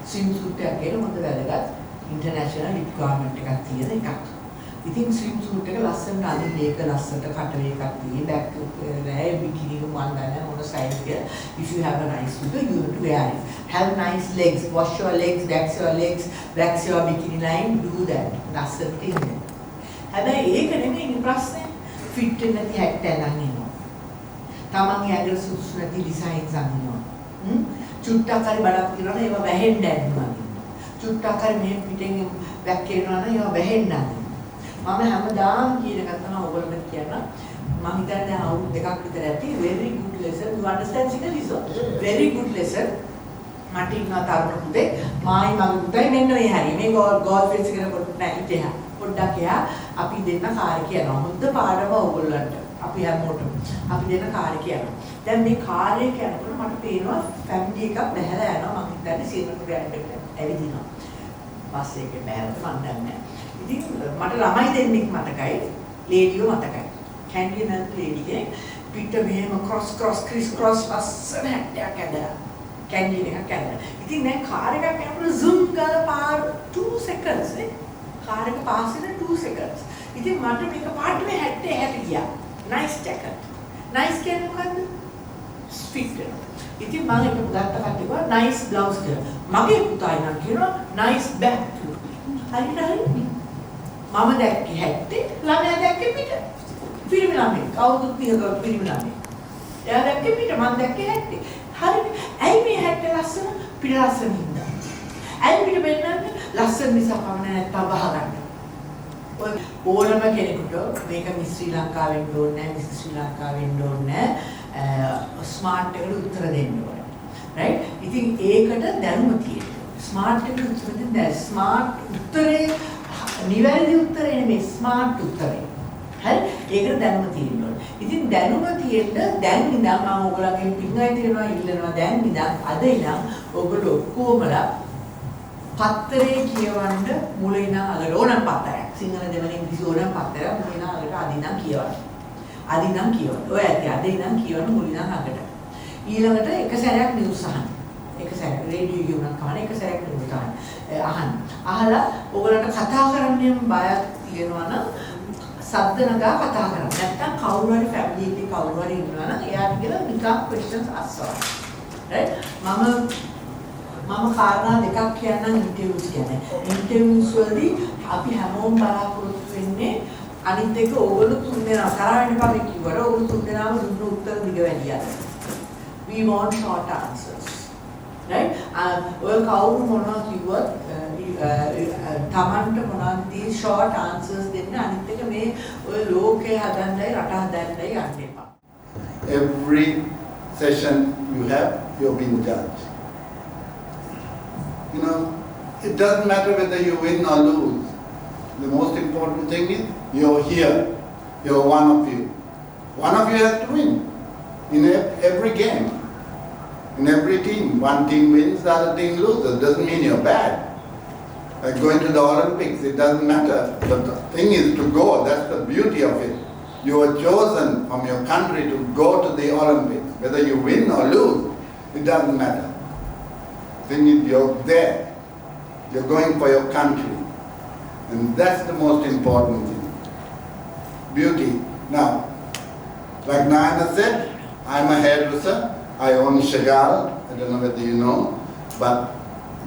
swimsuit එකක් කියන හොඳ වැදගත් international requirement එකක් තියෙන එකක්. ඉතින් swimsuit එක ලස්සනට අදින්න ඒක ලස්සනට කටවේ එකක් තියෙයි බෑක් රෑ බිකිනි එක මන් දන්නේ මොන සයිස් එක. If you have a nice figure you have to wear it. Have nice legs, wash your legs, wax your bikini line, do that. ලස්සනට ඉන්න. හැබැයි ඒක නෙමෙයි ප්‍රශ්නේ. ෆිට් නැති හැට් එකක් අඳිනවා. තමන්ගේ ඇඟට සුදුසු නැති ඩිසයින්ස් අඳිනවා. චුට්ටක් හරි බඩක් තියනවා ඒවා වැහෙන්න ඇන්නවා. චුට්ටක් හරි මේ පිටෙන් වැක්කේනවා නම් ඒවා වැහෙන්න ඇන්නවා. මම හැමදාම කියන එක තමයි ඔයගොල්ලන්ට කියන්න. මම හිතන්නේ දැන් අවුරුදු දෙකක් විතර ඇති very good lesson. You understand Sinhalese? Very good lesson. මට ඉන්නවා තරුණ පුතේ. මායි මගේ පුතයි මෙන්න මේ හැරි. මේ ගෝල් ෆේස් එකට පොඩ්ඩක් නැහැ ඉතින්. පොඩ්ඩක් එහා අපි දෙන්න කාර්ය කියනවා. හොඳ පාඩම ඔයගොල්ලන්ට. අපි හැමෝටම අපි දෙන කාර්ය කියනවා. දැන් මේ කාර්ය කරනකොට මට පේනවා ෆැමිලි එකක් බහැලා යනවා. මම හිතන්නේ සීනකට යන්න ඇවිදිනවා. බස් එකේ බහැරට මන් දන්නේ. ඉතින් මට ළමයි දෙන්නෙක් මතකයි. ලේඩියෝ මතකයි. කැන්ඩි නන් ලේඩියේ පිට මෙහෙම ක්‍රොස් අස්සන හැට්ටයක් ඇදලා. කැන්ඩි එකක් ඇදලා. ඉතින් දැන් කාර් එකක් යනකොට zoom කරලා පාර 2 seconds නේ. කාර් එක පාස් වෙන 2 seconds. ඉතින් මට මේක පාට මේ 60 ගියා. nice jacket. nice කියන්නේ මොකද්ද? fit වෙනවා. ඉතින් මම ඒක ගත්ත කට්ටියව nice blouse කියලා. මගේ පුතා ඉන්න කියනවා nice bag කියලා. හරිද? මම දැක්කේ 70, ළමයා දැක්කේ පිට. පිරිමි ළමෙක්. අවුරුදු 30ක පිරිමි ළමෙක්. එයා දැක්කේ පිට මම දැක්කේ 70. හරිද? ඇයි මේ 70 ලස්සන පිට ලස්සන හින්දා. ඇයි පිට වෙන්නන්නේ ලස්සන නිසා පමණ නැත්තම් වහගන්න. ඕනම කෙනෙකුට මේක මිස් ශ්‍රී ලංකාව වෙන්න ඕනේ නැහැ මිස් ශ්‍රී ලංකාව වෙන්න ඕනේ ස්මාර්ට් එකට උත්තර දෙන්න ඕනේ රයිට් ඉතින් ඒකට දැනුම තියෙනවා ස්මාර්ට් එකට උත්තර දෙන්න ස්මාර්ට් උත්තරේ නිවැරදි උත්තරේ නෙමෙයි ස්මාර්ට් උත්තරේ හරි ඒකට දැනුම තියෙන්න ඕනේ ඉතින් දැනුම තියෙන්න දැන් ඉඳන් මම ඔයගොල්ලන්ගෙන් පිටුයි තියනවා ඉල්ලනවා දැන් ඉඳන් අද ඉඳන් ඔයගොල්ලෝ ඔක්කොමලා පත්තරේ කියවන්න මුලින් ඉඳන් අගට ඕනම් පත්තරයක් සිංහල දෙවන ඉංග්‍රීසි ඕනම පත්තරයක් මුලින්ම අගට අදිනම් කියවන්න. අදිනම් කියවන්න. ඔය ඇති අදිනම් කියවන්න මුලින්ම අගට. ඊළඟට එක සැරයක් නිවුස් අහන්න. එක සැරයක් රේඩියෝ කියවන්න කවන එක සැරයක් නිවුස් අහන්න. අහලා ඔයගලන්ට කතා කරන්නෙම බයක් තියෙනවා නම් සද්ද නගා කතා කරන්න. නැත්නම් කවුරු හරි ෆැමිලි එකේ කවුරු හරි ඉන්නවා නම් එයාට කියලා නිකන් ක්වෙස්චන්ස් අස්සවන්න. right? මම කාරණා දෙකක් කියන්නම් ඉන්ටර්වියුස් කියන්නේ. ඉන්ටර්වියුස් වලදී අපි හැමෝම බලාපොරොත්තු වෙන්නේ අනිත් එක ඕගොල්ලෝ තුන් දෙනා තරහ වෙන්න එපා මේ කිව්වට ඕගොල්ලෝ තුන් දෙනාම දුන්න උත්තර දිග වැඩියද. We want short answers. right? ඔය කවුරු මොනවා කිව්වත් තමන්ට මොනවද short answers දෙන්න අනිත් එක මේ ඔය ලෝකේ හදන්නයි රට හදන්නයි යන්න එපා. Every session you have, you're being judged. You know, it doesn't matter whether you win or lose. The most important thing is you're here. You're one of you. One of you has to win in every game. In every team, one team wins, the other team loses. Doesn't mean you're bad. Like going to the Olympics, it doesn't matter. But the thing is to go. That's the beauty of it. You are chosen from your country to go to the Olympics. Whether you win or lose, it doesn't matter. The thing is you're there. You're going for your country. And that's the most important thing. Beauty. Now, like Nayana said, I'm a hairdresser. I own Chagall. I don't know whether you know. But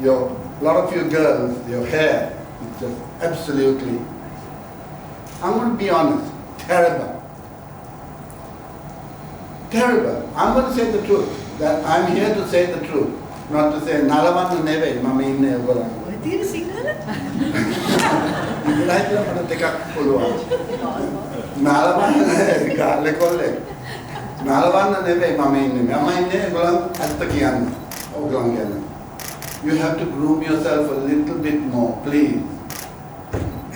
a lot of you girls, your hair is just absolutely, I'm going to be honest, terrible. Terrible. I'm going to say the truth. That I'm here to say the truth. Not to say, Nalavanna neve, mama inne ogola. ඔය තියෙන සිංහල? ඉතින් හිතලා මට ටිකක් පුළුවන්. නාලවන්න කාලේ කොල්ලේ. නාලවන්න නෙවෙයි මම ඉන්නේ. මම ඉන්නේ ඔයගොල්ලන් ඇත්ත කියන්න. ඔයගොල්ලන් කියන්න. You have to groom yourself a little bit more, please.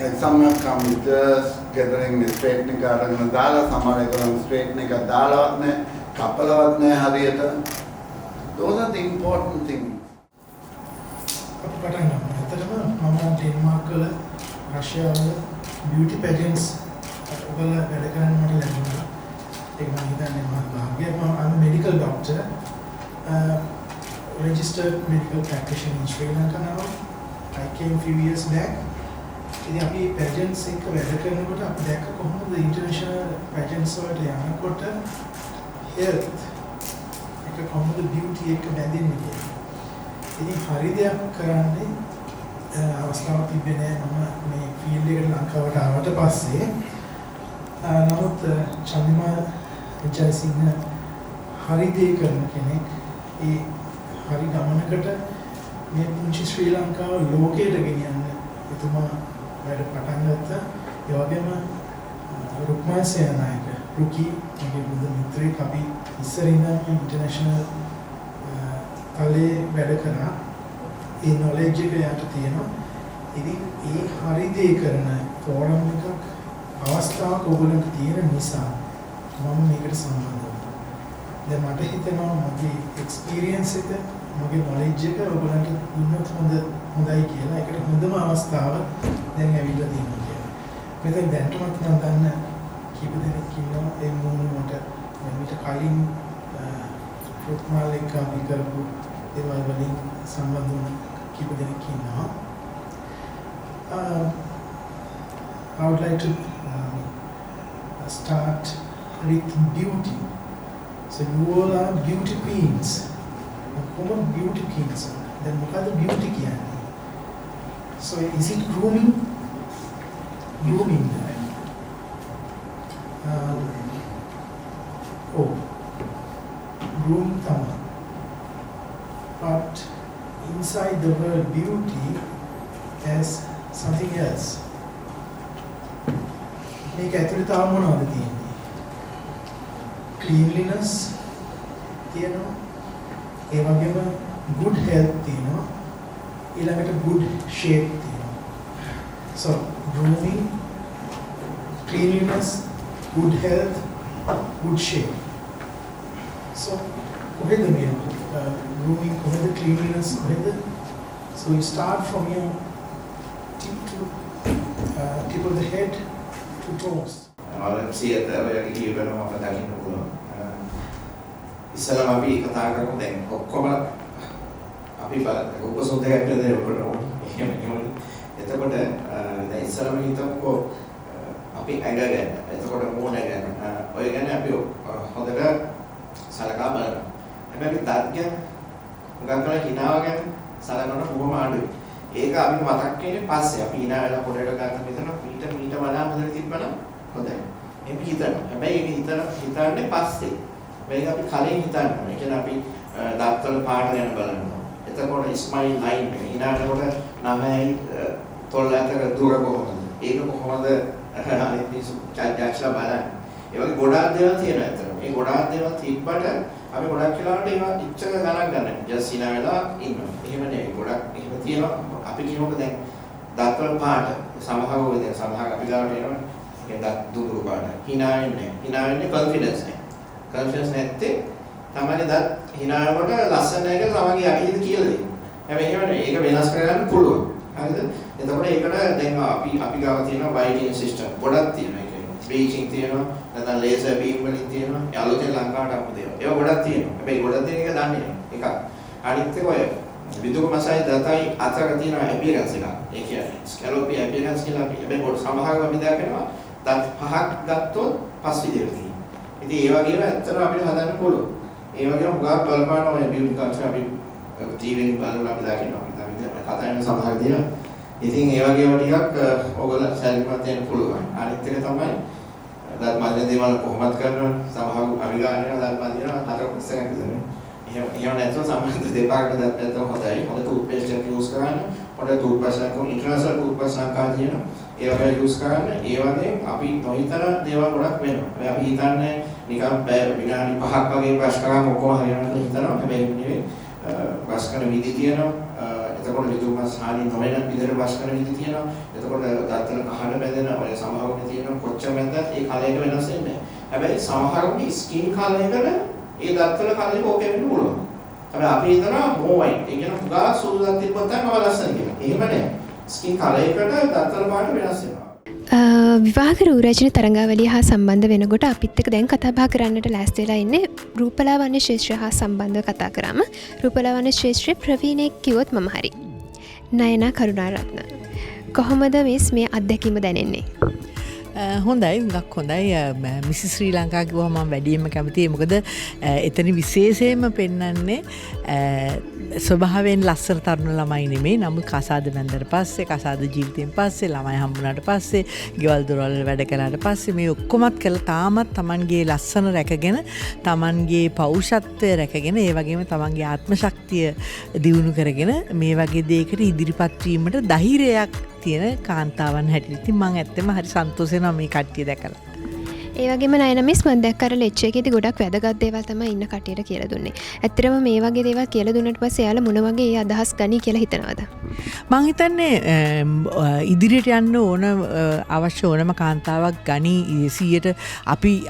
Like some have come with just gathering the straightening අරගෙන දාලා සමහර ඒගොල්ලන් straightening එක දාලවත් නැහැ, කපලවත් නැහැ හරියට. Those are the important things. අපි පටන් ගමු. ඇත්තටම මම ඩෙන්මාර්ක් වල රෂ්‍යාව වල beauty pageants වල වැඩ කරන්න මට ලැබුණා. ඒක මම හිතන්නේ මහත් භාග්‍යයක්. I'm a medical doctor. Registered medical practitioner in Sri Lanka now. I came few years back. ඉතින් අපි pageants එක වැඩ කරනකොට අපි දැක්ක කොහොමද international pageants වලට යනකොට health එක කොහොමද beauty එක බැඳෙන්නේ කියලා. ඉතින් හරි දෙයක් කරන්නේ අවස්ථාවක් තිබෙන්නේ නැහැ මම මේ ෆීල්ඩ් එකට ලංකාවට ආවට පස්සේ. නමුත් චන්දිමා ජයසිංහ හරි දේ කරන කෙනෙක්. ඒ හරි ගමනකට මේ පුංචි ශ්‍රී ලංකාව ලෝකයට ගෙනියන්න එතුමා වැඩ පටන් ගත්තා. ඒ වගේම රුක්මාන් සේනානායක රුකි මගේ බුදු මිත්‍රයෙක් අපි ඉස්සරින්ම ඉන්ටර්නැෂනල් තලේ වැඩ කරා. ඒ නොලෙජ් එක යට තියෙනවා. ඉතින් ඒ හරි දේ කරන ෆෝරම් එකක් අවස්ථාවක් ඔයගොල්ලන්ට තියෙන නිසා මම මේකට සම්බන්ධ වුණා. දැන් මට හිතෙනවා මගේ එක්ස්පීරියන්ස් එක මගේ නොලෙජ් එක ඔයගොල්ලන්ට දුන්නොත් හොඳයි කියලා. ඒකට හොඳම අවස්ථාව දැන් ඇවිල්ලා තියෙනවා කියලා. මෙතෙන් දැන්ටමත් මම දන්න කීප දෙනෙක් ඉන්නවා ඒ මොනකට මීට කලින් රුක්මාල් එක්ක අපි කරපු දේවල් වලින් සම්බන්ධ වුණ කීප දෙනෙක් ඉන්නවා. I would like to start with beauty. So you all are beauty queens. Common beauty queens. Then what are the beauty කියන්නේ? So is it grooming? Grooming. Grooming තමයි. But inside the word beauty there's something else. මේක ඇතුළේ තව මොනවද තියෙන්නේ? Cleanliness තියෙනවා. ඒ වගේම good health තියෙනවා. ඊළඟට good shape තියෙනවා. So grooming, cleanliness, good health, good shape. So කොහෙද මේ grooming, කොහෙද cleanliness, කොහෙද? So you start from your tip to tip of the head to toes. Siyatha ඔය කියවනවා අපට දකින්න පුළුවන්. ඉස්සලම අපි කතා කරමු දැන් ඔක්කොම අපි උපසෝදයක් දෙන්න ඕන. එතකොට දැන් ඉස්සලම හිතමුකෝ අපි ඇඟ ගැන. එතකොට මූණ ගැන. ඔය ගැන අපි හොඳට සලකා බලනවා. හැබැයි දත් ගැන මොකක්ද හිනාව ගැන සලකන බොහොම අඩුයි. ඒක අපි මතක් වෙන්නේ පස්සේ අපි hina වෙලා පොඩට ගන්න මෙතන මීට වඩා හොඳට තිබ්බනම් හොඳයි. එහෙම හිතනවා. හැබැයි ඒක හිතන්නේ පස්සේ. මේක අපි කලින් හිතනවා. ඒ කියන්නේ අපි දත්වල පාට ගැන බලනවා. එතකොට ස්මයිල් ලයින් එක hinaනකොට නමයි තොල් අතර දුර කොහොමද? ඒක කොහොමද අනිත් මිනිස්සු චාචාචලා බලන්නේ. ඒ වගේ ගොඩාක් දේවල් තියෙනවා අතන. මේ ගොඩාක් දේවල් තිබ්බට අපි ගොඩක් වෙලාවට ඒවා ඉච්ඡක ගණන් ගන්න. ජස් hina වෙලා ඉන්නවා. එහෙම නෙවෙයි. ගොඩක් එහෙම තියෙනවා. අපි කියනකොට දැන් දත්වල පාට සමහරව දැන් සමහර අපි ගාවට එනවා. ඒ දත් දුරු පාට. hina වෙන්නේ කොන්ෆිඩන්ස් නැහැ. කොන්ෆිඩන්ස් නැත්තේ තමයි දත් hina වෙනකොට ලස්සන නැහැ කියලා තමන්ගේ යටිහිත කියලා දෙනවා. හැබැයි එහෙම නෙවෙයි. ඒක වෙනස් කරගන්න පුළුවන්. හරිද? එතකොට ඒකට දැන් අපි ගාව තියෙනවා වයිටින් සිස්ටම්. ගොඩක් තියෙනවා. ඒ කියන්නේ බ්ලීචින් තියෙනවා. නැත්නම් ලේසර් බීම් වලින් තියෙනවා. ඒ අලුතෙන් ලංකාවට අපු දෙනවා. ඒවා ගොඩක් තියෙනවා. හැබැයි ගොඩක් තියෙන එක දන්නේ නැහැ. එකක්. අනිත් එක ඔය විදුක මසයි දතයි අතර තියෙන ඇපියරන්ස් එක. ඒ කියන්නේ ස්කැලොපි ඇපියරන්ස් කියලා අපි හැබැයි පොඩි සමහරව අපි දකිනවා දත් පහක් ගත්තොත් පස් විදියට තියෙනවා. ඉතින් ඒ වගේම ඇත්තටම අපිට හදන්න පුළුවන්. ඒ වගේම උගා බලපාන ඔය බියුටි කල්චර් අපි ටීවී එකෙන් බලලා අපි දකිනවා. අපි කතා කරන සමහර දේවල්. ඉතින් ඒ වගේම ටිකක් ඔයගොල්ලෝ සැලකිලිමත් වෙන්න පුළුවන්. අනිත් එක තමයි දත් මදින දේවල් කොහොමද කරනවද? සමහර අපි ගන්නවා දත් මදින හතර ඉස්සරහ විතරනේ. එහෙම නැත්නම් සමහර දෙපාරකට දත් නැත්නම් හොඳයි. හොඳ ටූත් පේස්ට් එකක් යූස් කරන්න. හොඳ ටූත් බ්‍රෂ් එකක් ඉන්ටර්නැෂනල් ටූත් බ්‍රෂ් එකක් තියෙනවා. ඒ වගේ යූස් කරන්න. ඒ වගේ අපි නොහිතන දේවල් ගොඩක් වෙනවා. අපි හිතන්නේ නිකන් විනාඩි 5ක් වගේ බ්‍රෂ් කරාම ඔක්කොම හරියනවා කියලා හිතනවා. හැබැයි නෙවෙයි. බ්‍රෂ් කරන විදි තියෙනවා. එතකොට විදුමස් හානි නොවන විදිහට බ්‍රෂ් කරන විදි තියෙනවා. එතකොට දත්වල කහඩ බැඳෙන ඔය සමහරවල් තියෙනවා කොච්චර මැද්දත් ඒ කලයක වෙනස් වෙන්නේ නැහැ. හැබැයි සමහරවල් ස්කින් කලයකට ඒ දත්වල කලයක ඕකේ වෙන්න පුළුවන්. හැබැයි අපි හිතනවා මොවයි. ඒ කියන පුගා සුදු දත් තිබ්බොත් තමයි ලස්සන කියලා. එහෙම නැහැ. ස්කින් කලයකට දත්වල පාට වෙනස් වෙනවා. විවාහ රූරජන තරංගාවලිය හා සම්බන්ධ වෙනකොට අපිත් එක්ක දැන් කතා බහ කරන්නට ලෑස්ති වෙලා ඉන්නේ රූපලාවන්‍ය ශාස්ත්‍රය හා සම්බන්ධව කතා කරාම රූපලාවන්‍ය ශාස්ත්‍රයේ ප්‍රවීණෙක් කිව්වොත් මම හරි. නයනා කරුණාරත්න. කොහොමද මිස් මේ අත්දැකීම දැනෙන්නේ? හොඳයි හුඟක් හොඳයි මිසි ශ්‍රී ලංකා කිව්වම මම වැඩියෙන්ම කැමතියි මොකද එතන විශේෂයෙන්ම පෙන්වන්නේ ස්වභාවයෙන් ලස්සන තරුණ ළමයි නෙමෙයි නමුත් කසාද බැඳලා පස්සේ කසාද ජීවිතයෙන් පස්සේ ළමයි හම්බුනාට පස්සේ ගෙවල් දොරවල් වැඩ කළාට පස්සේ මේ ඔක්කොමත් කළා තාමත් Tamanගේ ලස්සන රැකගෙන Tamanගේ පෞරුෂත්වය රැකගෙන ඒ වගේම Tamanගේ ආත්ම ශක්තිය දියුණු කරගෙන මේ වගේ දෙයකට ඉදිරිපත් වීමට ධෛර්යයක් තියෙන කාන්තාවන් හැටියට ඉතින් මම ඇත්තම හරි සන්තෝෂ වෙනවා මේ කට්ටිය දැකලා. ඒ වගේම නයන මිස් මම දැක්කර ලෙච් එකේදී ගොඩක් වැදගත් දේවල් තමයි ඉන්න කටියට කියලා දුන්නේ. ඇත්තටම මේ වගේ දේවල් කියලා දුන්නට පස්සේ එයාලා මොන වගේ ඒ අදහස් ගනී කියලා හිතනවද? මම හිතන්නේ ඉදිරියට යන්න ඕන අවශ්‍ය ඕනම කාන්තාවක් ගනී 100ට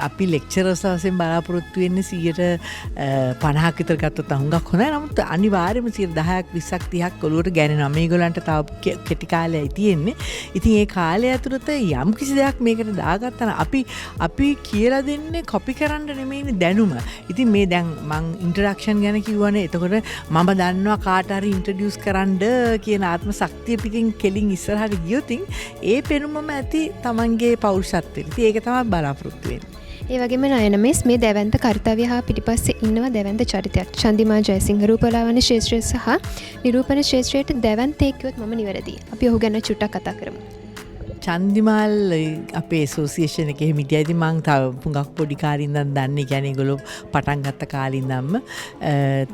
අපි ලෙක්චරර්ස් වශයෙන් බලාපොරොත්තු වෙන්නේ 50ක් විතර ගත්තොත් හුඟක් හොඳයි. නමුත් අනිවාර්යයෙන්ම 10ක් 20ක් 30ක් ඔලුවට ගෑනෙනවා. මේගොල්ලන්ට තව කෙටි කාලයයි තියෙන්නේ. ඉතින් ඒ කාලය ඇතුළත යම් කිසි දෙයක් මේකට දාගත්තා නම් අපි කියලා දෙන්නේ කොපි කරන්න නෙමෙයිනේ දැනුම. ඉතින් මේ දැන් මං ඉන්ටරැක්ෂන් ගැන කිව්වනේ. එතකොට මම දන්නවා කාට හරි ඉන්ට්‍රොඩියුස් කරන්න කියන ආත්ම ශක්තිය පිටින් කෙලින් ඉස්සරහට ගියොත් ඒ පෙනුමම ඇති Tamanගේ පෞරුෂත්වය. ඉතින් ඒක තමයි බලාපොරොත්තු වෙන්නේ. ඒ වගේම නයන මිස් මේ දැවැන්ත කාර්යය හා පිටිපස්සේ ඉන්නවා දැවැන්ත චරිතයක්. චන්දිමා ජයසිංහ රූපලාවන්‍ය ශාස්ත්‍රය සහ නිරූපණ ශාස්ත්‍රයට දැවැන්තයෙක් කිව්වොත් මම නිවැරදියි. අපි ඔහු ගැන චුට්ටක් කතා කරමු. චන්දිමාල් අපේ ඇසෝසියේෂන් එකේ හිටියා. ඉතින් මං තව පුඟක් පොඩි කාලේ ඉඳන් දන්නේ. කියන්නේ ඒගොල්ලෝ පටන් ගත්ත කාලේ ඉඳන්ම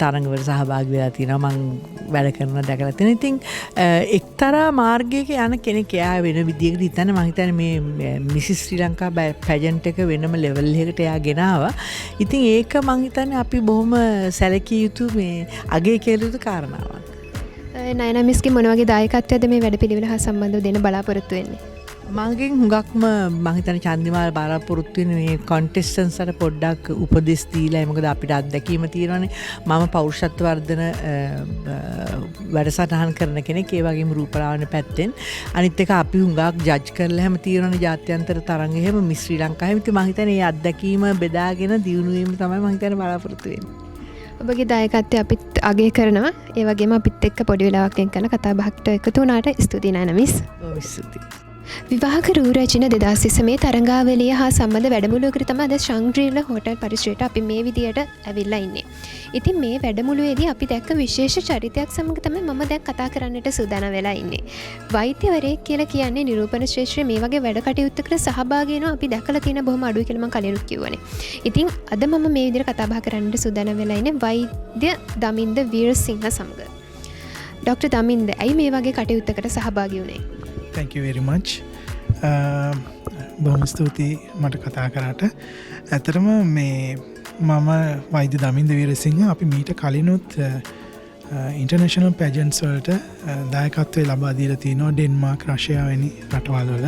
තරඟවල සහභාගී වෙලා තියෙනවා. මං වැඩ කරනවා දැකලා තියෙනවා. ඉතින් එක්තරා මාර්ගයක යන කෙනෙක් එයා වෙන විදියකට හිතන්නේ. මං හිතන්නේ මේ මිසිස් ශ්‍රී ලංකා පැජන්ට් එක වෙනම ලෙවල් එකකට එයා ගෙනාවා. ඉතින් ඒක මං හිතන්නේ අපි බොහොම සැලකිය යුතු මේ අගය කළ යුතු කාරණාවක්. නයනා මිස්ගේ මොන වගේ දායකත්වයක්ද මේ වැඩපිළිවෙල හා සම්බන්ධව දෙන්න බලාපොරොත්තු වෙන්නේ? මගෙන් හුඟක්ම මම හිතන්නේ චන්දිමාල් බලාපොරොත්තු වෙන මේ කොන්ටෙස්ටන්ට්ස්ට පොඩ්ඩක් උපදෙස් දීලා මොකද අපිට අත්දැකීම තියෙනවානේ මම පෞරුෂත්ව වර්ධන වැඩසටහන් කරන කෙනෙක් ඒ වගේම රූපලාවන්‍ය පැත්තෙන් අනිත් එක අපි හුඟක් ජජ් කරලා හැම තියෙනවානේ ජාත්‍යන්තර තරඟ එහෙම මිස් ශ්‍රී ලංකාව එහෙම ඉතින් මම හිතන්නේ මේ අත්දැකීම බෙදාගෙන දියුණු වීම තමයි මම හිතන්නේ බලාපොරොත්තු වෙන්නේ ඔබගේ දායකත්වය අපිත් අගය කරනවා ඒ වගේම අපිත් එක්ක පොඩි වෙලාවක් වෙන් කරලා කතා බහකට එකතු වුණාට ස්තුතියි නයන මිස් ඔව් ස්තුතියි විවාහක රූරචන 2020 තරඟාවලිය හා සම්බන්ධ වැඩමුළුවකට තමයි අද ශංග්‍රීලා හෝටල් පරිසරයට අපි මේ විදියට ඇවිල්ලා ඉන්නේ. ඉතින් මේ වැඩමුළුවේදී අපි දැක්ක විශේෂ චරිතයක් සමග තමයි මම දැන් කතා කරන්නට සූදානම් වෙලා ඉන්නේ. වෛද්‍යවරයෙක් කියලා කියන්නේ නිරූපණ ශ්‍රේෂ්ඨ මේ වගේ වැඩ කටයුත්තකට සහභාගී වෙනවා අපි දැකලා තියෙන බොහොම අඩුයි කියලා මම කලිනුත් කිව්වනේ. ඉතින් අද මම මේ විදියට කතා බහ කරන්නට සූදානම් වෙලා ඉන්නේ වෛද්‍ය දමින්ද වීරසිංහ සමග. ඩොක්ටර් දමින්ද ඇයි මේ වගේ කටයුත්තකට සහභාගී වුනේ? Thank you very much. බොහොම ස්තුතියි මට කතා කරාට. ඇත්තටම මේ මම වෛද්‍ය දමින්ද වීරසිංහ අපි මීට කලිනුත් ඉන්ටර්නැෂනල් පැජන්ට්ස් වලට දායකත්වය ලබා දීලා තිනවා ඩෙන්මාර්ක් රෂ්‍යාව වැනි රටවල් වල.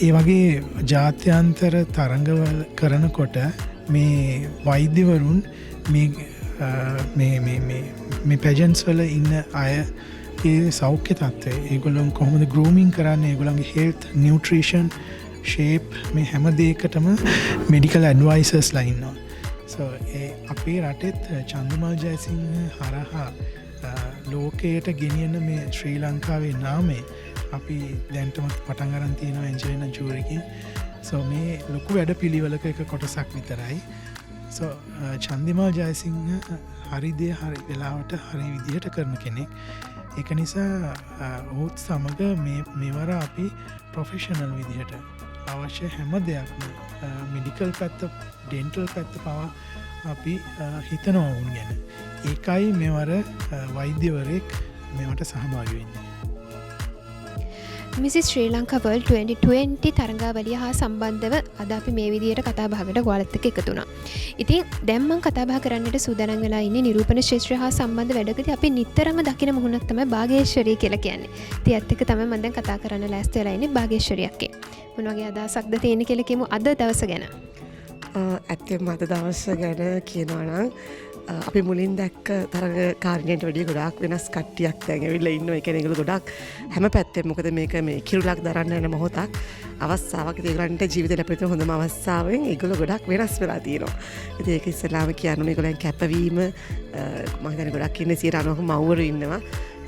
ඒ වගේ ජාත්‍යන්තර තරඟවල කරනකොට මේ වෛද්‍යවරුන් මේ පැජන්ට්ස් වල ඉන්න අය ඒ සෞඛ්‍ය තත්ත්වය ඒගොල්ලොන් කොහොමද ග්‍රූමින් කරන්නේ ඒගොල්ලන්ගේ හෙල්ත් නියුට්‍රිෂන් ෂේප් මේ හැම දෙයකටම මෙඩිකල් ඇඩ්වයිසර්ස්ලා ඉන්නවා. සෝ ඒ අපේ රටෙත් චන්දිමාල් ජයසිංහ හරහා ලෝකයට ගෙනියන මේ ශ්‍රී ලංකාවේ නාමය අපි දැන්ටමත් පටන් අරන් තියෙනවා එන්ජලිනා ජෝලිගෙන්. සෝ මේ ලොකු වැඩ පිළිවෙලක එක කොටසක් විතරයි. සෝ චන්දිමාල් ජයසිංහ හරි දේ හරි වෙලාවට හරි විදිහට කරන කෙනෙක්. ඒක නිසා ඔහුත් සමග මෙවර අපි ප්‍රොෆෙෂනල් විදිහට අවශ්‍ය හැම දෙයක්ම මෙඩිකල් පැත්ත ඩෙන්ටල් පැත්ත පවා අපි හිතනවා ඔවුන් ගැන. ඒකයි මෙවර වෛද්‍යවරයෙක් මේවට සහභාගී වෙන්නේ. මිසිස් ශ්‍රී ලංකා වර්ල්ඩ් 2020 තරඟාවලිය හා සම්බන්ධව අද අපි මේ විදියට කතා බහකට ඔයාලත් එක්ක එකතු වුණා. ඉතින් දැන් මම කතා බහ කරන්නට සූදානම් වෙලා ඉන්නේ නිරූපණ ශාස්ත්‍රය හා සම්බන්ධ වැඩකදී අපි නිතරම දකින මුහුණක් තමයි භාගේශ්වරී කියලා කියන්නේ. ඉතින් ඒත් එක්ක තමයි මම දැන් කතා කරන්න ලෑස්ති වෙලා ඉන්නේ භාගේශ්වරී අක්කේ. මොන වගේ අදහසක්ද තියෙන්නේ කියලා කියමු අද දවස ගැන. ඇත්තෙන්ම අද දවස ගැන කියනවා නම් අපි මුලින් දැක්ක තරඟ කාරණයට වැඩිය ගොඩාක් වෙනස් කට්ටියක් දැන් ඇවිල්ලා ඉන්නවා. ඒ කියන්නේ ඒගොල්ලෝ ගොඩාක් හැම පැත්තෙම මොකද මේක මේ කිරුලක් දරන්න යන මොහොතක් අවස්ථාවක්. ඒගොල්ලන්ට ජීවිතේ ලැබෙන හොඳම අවස්ථාවෙන් ඒගොල්ලෝ ගොඩාක් වෙනස් වෙලා තියෙනවා. ඉතින් ඒක ඉස්සෙල්ලාම කියන්න මේගොල්ලන් කැපවීම මම හිතන්නේ ගොඩක් ඉන්නේ 90ක මව්වරු ඉන්නවා.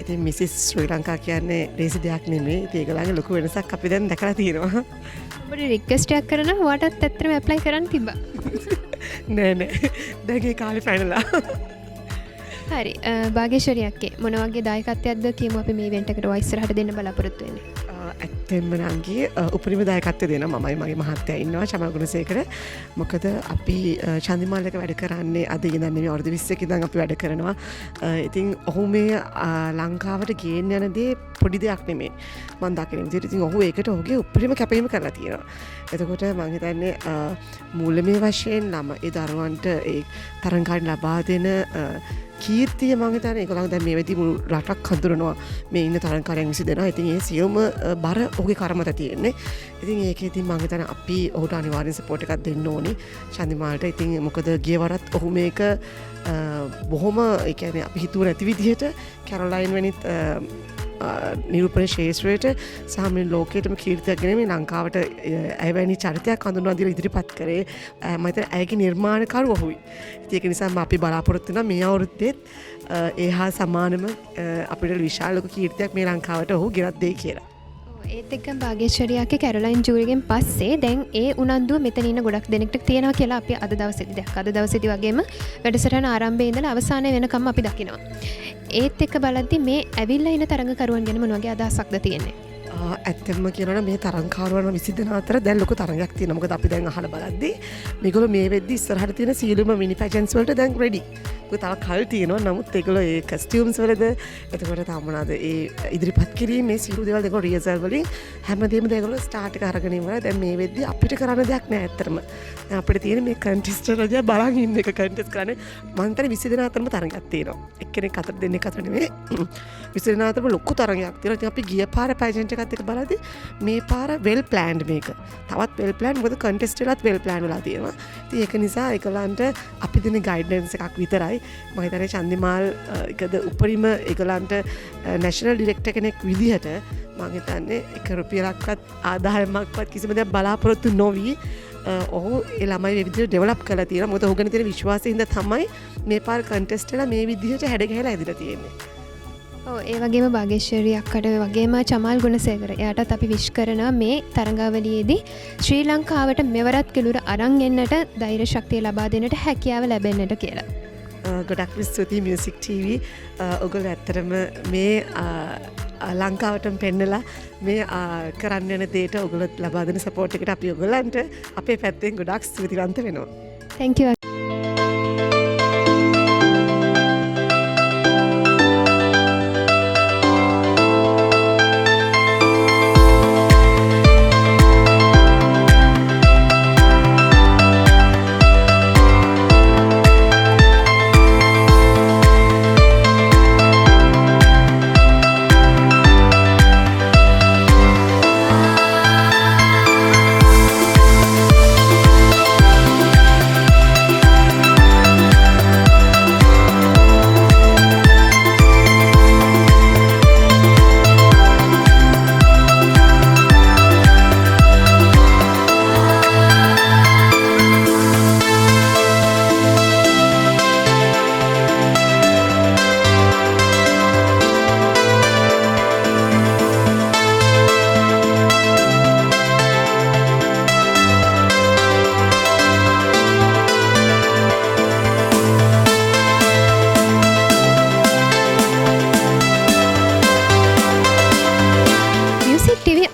ඉතින් මිසිස් ශ්‍රී ලංකා කියන්නේ ලේසි දෙයක් නෙමෙයි. ඉතින් ඒගොල්ලන්ගේ ලොකු වෙනසක් අපි දැන් දැකලා තියෙනවා. ඔබට රික්වෙස්ට් එකක් කරනවා ඔයාටත් ඇත්තටම ඇප්ලයි කරන්න තිබ්බා. නෑ දැන් ඒ කාලේ පැනලා. හරි භාගේශ්වරී අක්කේ මොන වගේ දායකත්වයක්ද කියමු අපි මේ ඉවෙන්ට් එකට ඉස්සරහට දෙන්න බලාපොරොත්තු වෙන්නේ. ඇත්තෙන්ම නංගී උපරිම දායකත්වය දෙන මමයි මගේ මහත්තයා ඉන්නවා චමල් ගුණසේකර. මොකද අපි චන්දිමාල් එක වැඩ කරන්නේ අද ඉඳන් නෙමෙයි අවුරුදු 20 ඉඳන් අපි වැඩ කරනවා. ඉතින් ඔහු මේ ලංකාවට ගේන්න යන දේ පොඩි දෙයක් නෙමෙයි. මම දකින විදිහට ඉතින් ඔහු ඒකට ඔහුගේ උපරිම කැපවීම කරලා තියෙනවා. එතකොට මම හිතන්නේ මූලික වශයෙන් ඒ දරුවන්ට ඒ තරංගාන් ලබා දෙන කීර්තිය මම හිතන්නේ ඒගොල්ලන් දැන් මේ වෙදී මුළු රටක් හඳුනනවා මේ ඉන්න තරංකාරයන් 20 දෙනා. ඉතින් ඒ සියුම බර ඔහුගේ කර්මත තියෙන්නේ. ඉතින් ඒකේ මම හිතන්නේ අපි ඔහුට අනිවාර්යෙන් සපෝට් එකක් දෙන්න ඕනි චන්දිමාල්ට. ඉතින් මොකද ගිය වරත් ඔහු මේක බොහොම ඒ කියන්නේ අපි හිතුව නැති විදිහට කැරොලයින් වෙනිත් නිරූපණ ශාස්ත්‍රයට සහ මේ ලෝකයටම කීර්තියක් ගෙන මේ ලංකාවට ඇවැනි චරිතයක් හඳුන්වා දීලා ඉදිරිපත් කරේ මම හිතන්නේ ඇයගේ නිර්මාණකරු ඔහුයි. ඉතින් ඒක නිසා අපි බලාපොරොත්තු වෙනවා මේ අවුරුද්දේත් ඒ හා සමානම අපිට විශාල ලොකු කීර්තියක් මේ ලංකාවට ඔහු ගෙනත් දෙයි කියලා. ඒත් එක්කම භාගේශ්වරී අක්කේ කැරොලයින් ජූරිගෙන් පස්සේ දැන් ඒ උනන්දුව මෙතන ඉන්න ගොඩක් දෙනෙක්ට තියෙනවා කියලා අපි අද දවසේදී දැක්කා. අද දවසේදී වගේම වැඩසටහන ආරම්භයේ ඉඳලා අවසානය වෙනකම් අපි දකිනවා. ඒත් එක්ක බලද්දි මේ ඇවිල්ලා ඉන්න තරඟකරුවන් ගැන මොන වගේ අදහසක්ද තියෙන්නේ? ඇත්තම කියනවා මේ තරංකාරවන 20 දෙනා අතර දැන් ලොකු තරඟයක් තියෙනවා. මොකද අපි දැන් අහලා බලද්දී මේගොල්ලෝ මේ වෙද්දි ඉස්සරහට තියෙන සීලුම මිනි පැජන්ට්ස් වලට දැන් රෙඩි. ඒක තව කල් තියෙනවා. නමුත් ඒගොල්ලෝ ඒ කස්ටියුම්ස් වලද එතකොට තාම මොනවාද ඒ ඉදිරිපත් කිරීම මේ සීලු දේවල් දෙක රියසල් වලින් හැමදේම ඒගොල්ලෝ ස්ටාර්ට් එක අරගෙන ඉවරයි. දැන් මේ වෙද්දි අපිට කරන්න දෙයක් නෑ ඇත්තටම. දැන් අපිට තියෙන මේ කන්ටෙස්ටර් රජා බලන් ඉන්න එක කන්ටෙස්ට් කරන්නේ මම හිතන්නේ 20 දෙනා අතරම තරඟයක් තියෙනවා. එක්කෙනෙක් අතර දෙන්නෙක් අතර නෙමෙයි 20 දෙනා අතරම ලොකු තරඟයක් තියෙනවා. ඉතින් අපි ගිය පාර පැජන්ට් එකක් එකත් එක බලද්දි මේ පාර වෙල් ප්ලෑන්ඩ් මේක. තවත් වෙල් ප්ලෑන්ඩ් මොකද කන්ටෙස්ට් වලත් වෙල් ප්ලෑන්ඩ් වෙලා තියෙනවා. ඉතින් ඒක නිසා ඒගොල්ලන්ට අපි දෙන ගයිඩ්ලයින්ස් එකක් විතරයි. මම හිතන්නේ චන්දිමාල් එකද උපරිම ඒගොල්ලන්ට නැෂනල් ඩිරෙක්ටර් කෙනෙක් විදිහට මම හිතන්නේ එක රුපියලක්වත් ආදායමක්වත් කිසිම දෙයක් බලාපොරොත්තු නොවි ඔහු ඒ ළමයි මේ විදිහට ඩෙවලොප් කරලා තියෙනවා. මොකද ඔහු ගැන තියෙන විශ්වාසයෙන් හින්දා තමයි මේ පාර කන්ටෙස්ට් වල මේ විදිහට හැඩ ගැහිලා ඇදිලා තියෙන්නේ. ඔව් ඒ වගේම භාගේශ්වරී අක්කට වගේම චමාල් ගුණසේකර එයාටත් අපි විශ් කරනවා මේ තරඟාවලියේදී ශ්‍රී ලංකාවට මෙවරත් කෙළුර අරන් එන්නට ධෛර්ය ශක්තිය ලබා දෙන්නට හැකියාව ලැබෙන්නට කියලා. ගොඩක් ස්තුතියි මියුසික් TV. ඔයගොල්ලෝ ඇත්තටම මේ ලංකාවටම පෙන්නලා මේ කරන්න යන දේට ඔයගොල්ලෝ ලබා දෙන සපෝට් එකට අපි ඔයගොල්ලන්ට අපේ පැත්තෙන් ගොඩක් ස්තුතිවන්ත වෙනවා. Thank you.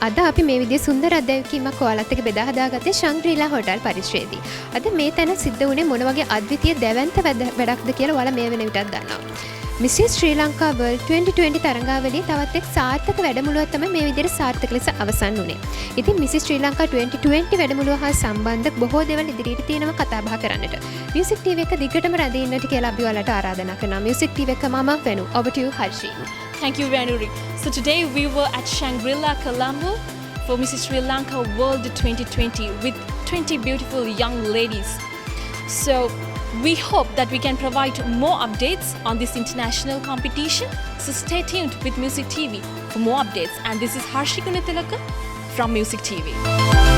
අද අපි මේ විදිහේ සුන්දර අත්දැකීමක් ඔයාලත් එක්ක බෙදා හදාගත්තේ ශංග්‍රීලා හෝටල් පරිශ්‍රයේදී. අද මේ තැන සිද්ධ වුණේ මොන වගේ අද්විතීය දැවැන්ත වැඩක්ද කියලා ඔයාලා මේ වෙන විටත් දන්නවා. මිසිස් ශ්‍රී ලංකා වර්ල්ඩ් 2020 තරඟාවලියේ තවත් එක් සාර්ථක වැඩමුළුවක් තමයි මේ විදිහට සාර්ථක ලෙස අවසන් වුණේ. ඉතින් මිසිස් ශ්‍රී ලංකා 2020 වැඩමුළුව හා සම්බන්ධ බොහෝ දේවල් ඉදිරියට තියෙනවා කතා බහ කරන්නට. මියුසික් TV එක දිගටම රැඳෙන්නට කියලා අපි ඔයාලට ආරාධනා කරනවා. මියුසික් TV එක මම වෙනු. Over to you Harshi. Thank you, Vanuri. So today we were at Shangri-La, Colombo for Mrs. Sri Lanka World 2020 with 20 beautiful young ladies. So we hope that we can provide more updates on this international competition. So stay tuned with Music TV for more updates. And this is Harshi Gunatilaka from Music TV.